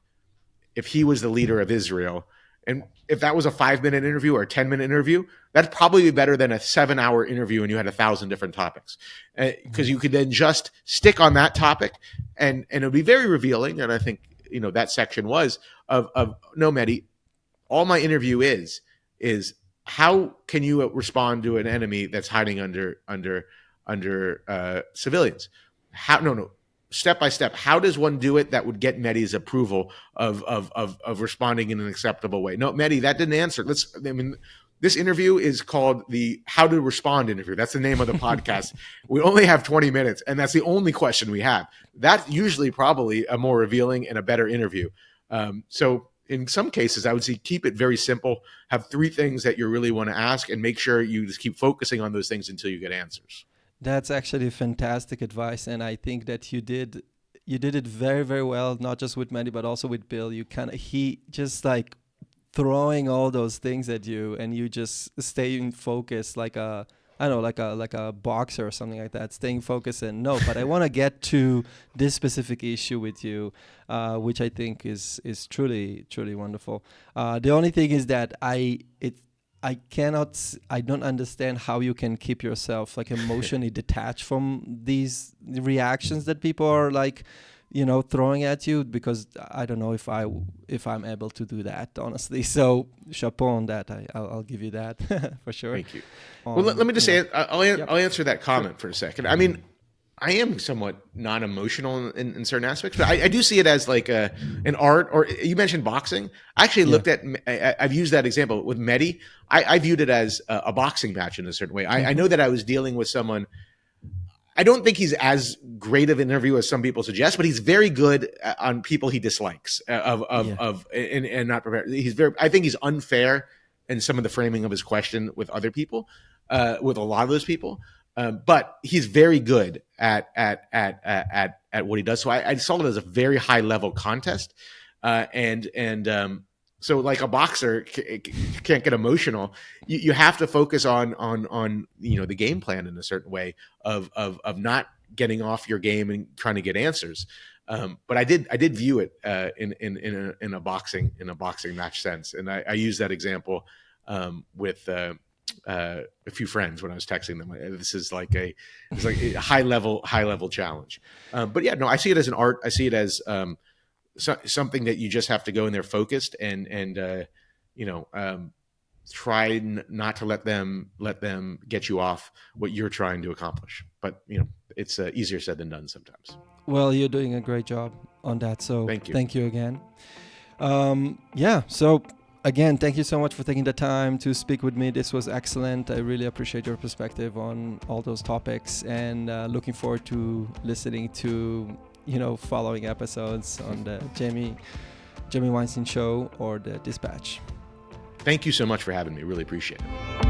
if he was the leader of Israel, and if that was a 5-minute interview or a 10-minute interview, that'd probably be better than a 7-hour interview and you had 1,000 different topics, because you could then just stick on that topic, and it'll be very revealing. And I think that section was of no, Mehdi, all my interview is how can you respond to an enemy that's hiding under civilians? Step by step, how does one do it that would get Mehdi's approval of responding in an acceptable way? No, Mehdi, that didn't answer. This interview is called the How to Respond interview. That's the name of the podcast. We only have 20 minutes, and that's the only question we have. That's usually probably a more revealing and a better interview. So in some cases, I would say keep it very simple. Have 3 things that you really want to ask, and make sure you just keep focusing on those things until you get answers. That's actually fantastic advice, and I think that you did it very, very well, not just with Mehdi but also with Bill. He just like throwing all those things at you, and you just staying focused like a boxer or something like that, staying focused and no, but I want to get to this specific issue with you, which I think is truly, truly wonderful. The only thing is that I don't understand how you can keep yourself like emotionally detached from these reactions that people are like, throwing at you, because I don't know if I'm able to do that, honestly. So chapeau on that. I'll give you that for sure. Thank you. Well, let me just say, I'll answer that comment for a second. I mean, I am somewhat non-emotional in certain aspects, but I do see it as like an art. Or you mentioned boxing. I actually looked at. I've used that example with Mehdi. I viewed it as a boxing match in a certain way. I know that I was dealing with someone. I don't think he's as great of an interview as some people suggest, but he's very good on people he dislikes and not prepared. I think he's unfair in some of the framing of his question with other people, with a lot of those people. But he's very good at what he does. So I saw it as a very high level contest, so like a boxer can't get emotional. You have to focus on the game plan in a certain way of not getting off your game and trying to get answers. But I did view it in a boxing match sense, and I use that example with a few friends when I was texting them. This is like a high level challenge. But yeah, no, I see it as an art. I see it as something that you just have to go in there focused and try not to let them get you off what you're trying to accomplish. But it's easier said than done sometimes. Well, you're doing a great job on that. So thank you again. So again, thank you so much for taking the time to speak with me. This was excellent. I really appreciate your perspective on all those topics, and looking forward to listening to following episodes on the Jamie Weinstein Show or the Dispatch. Thank you so much for having me. Really appreciate it.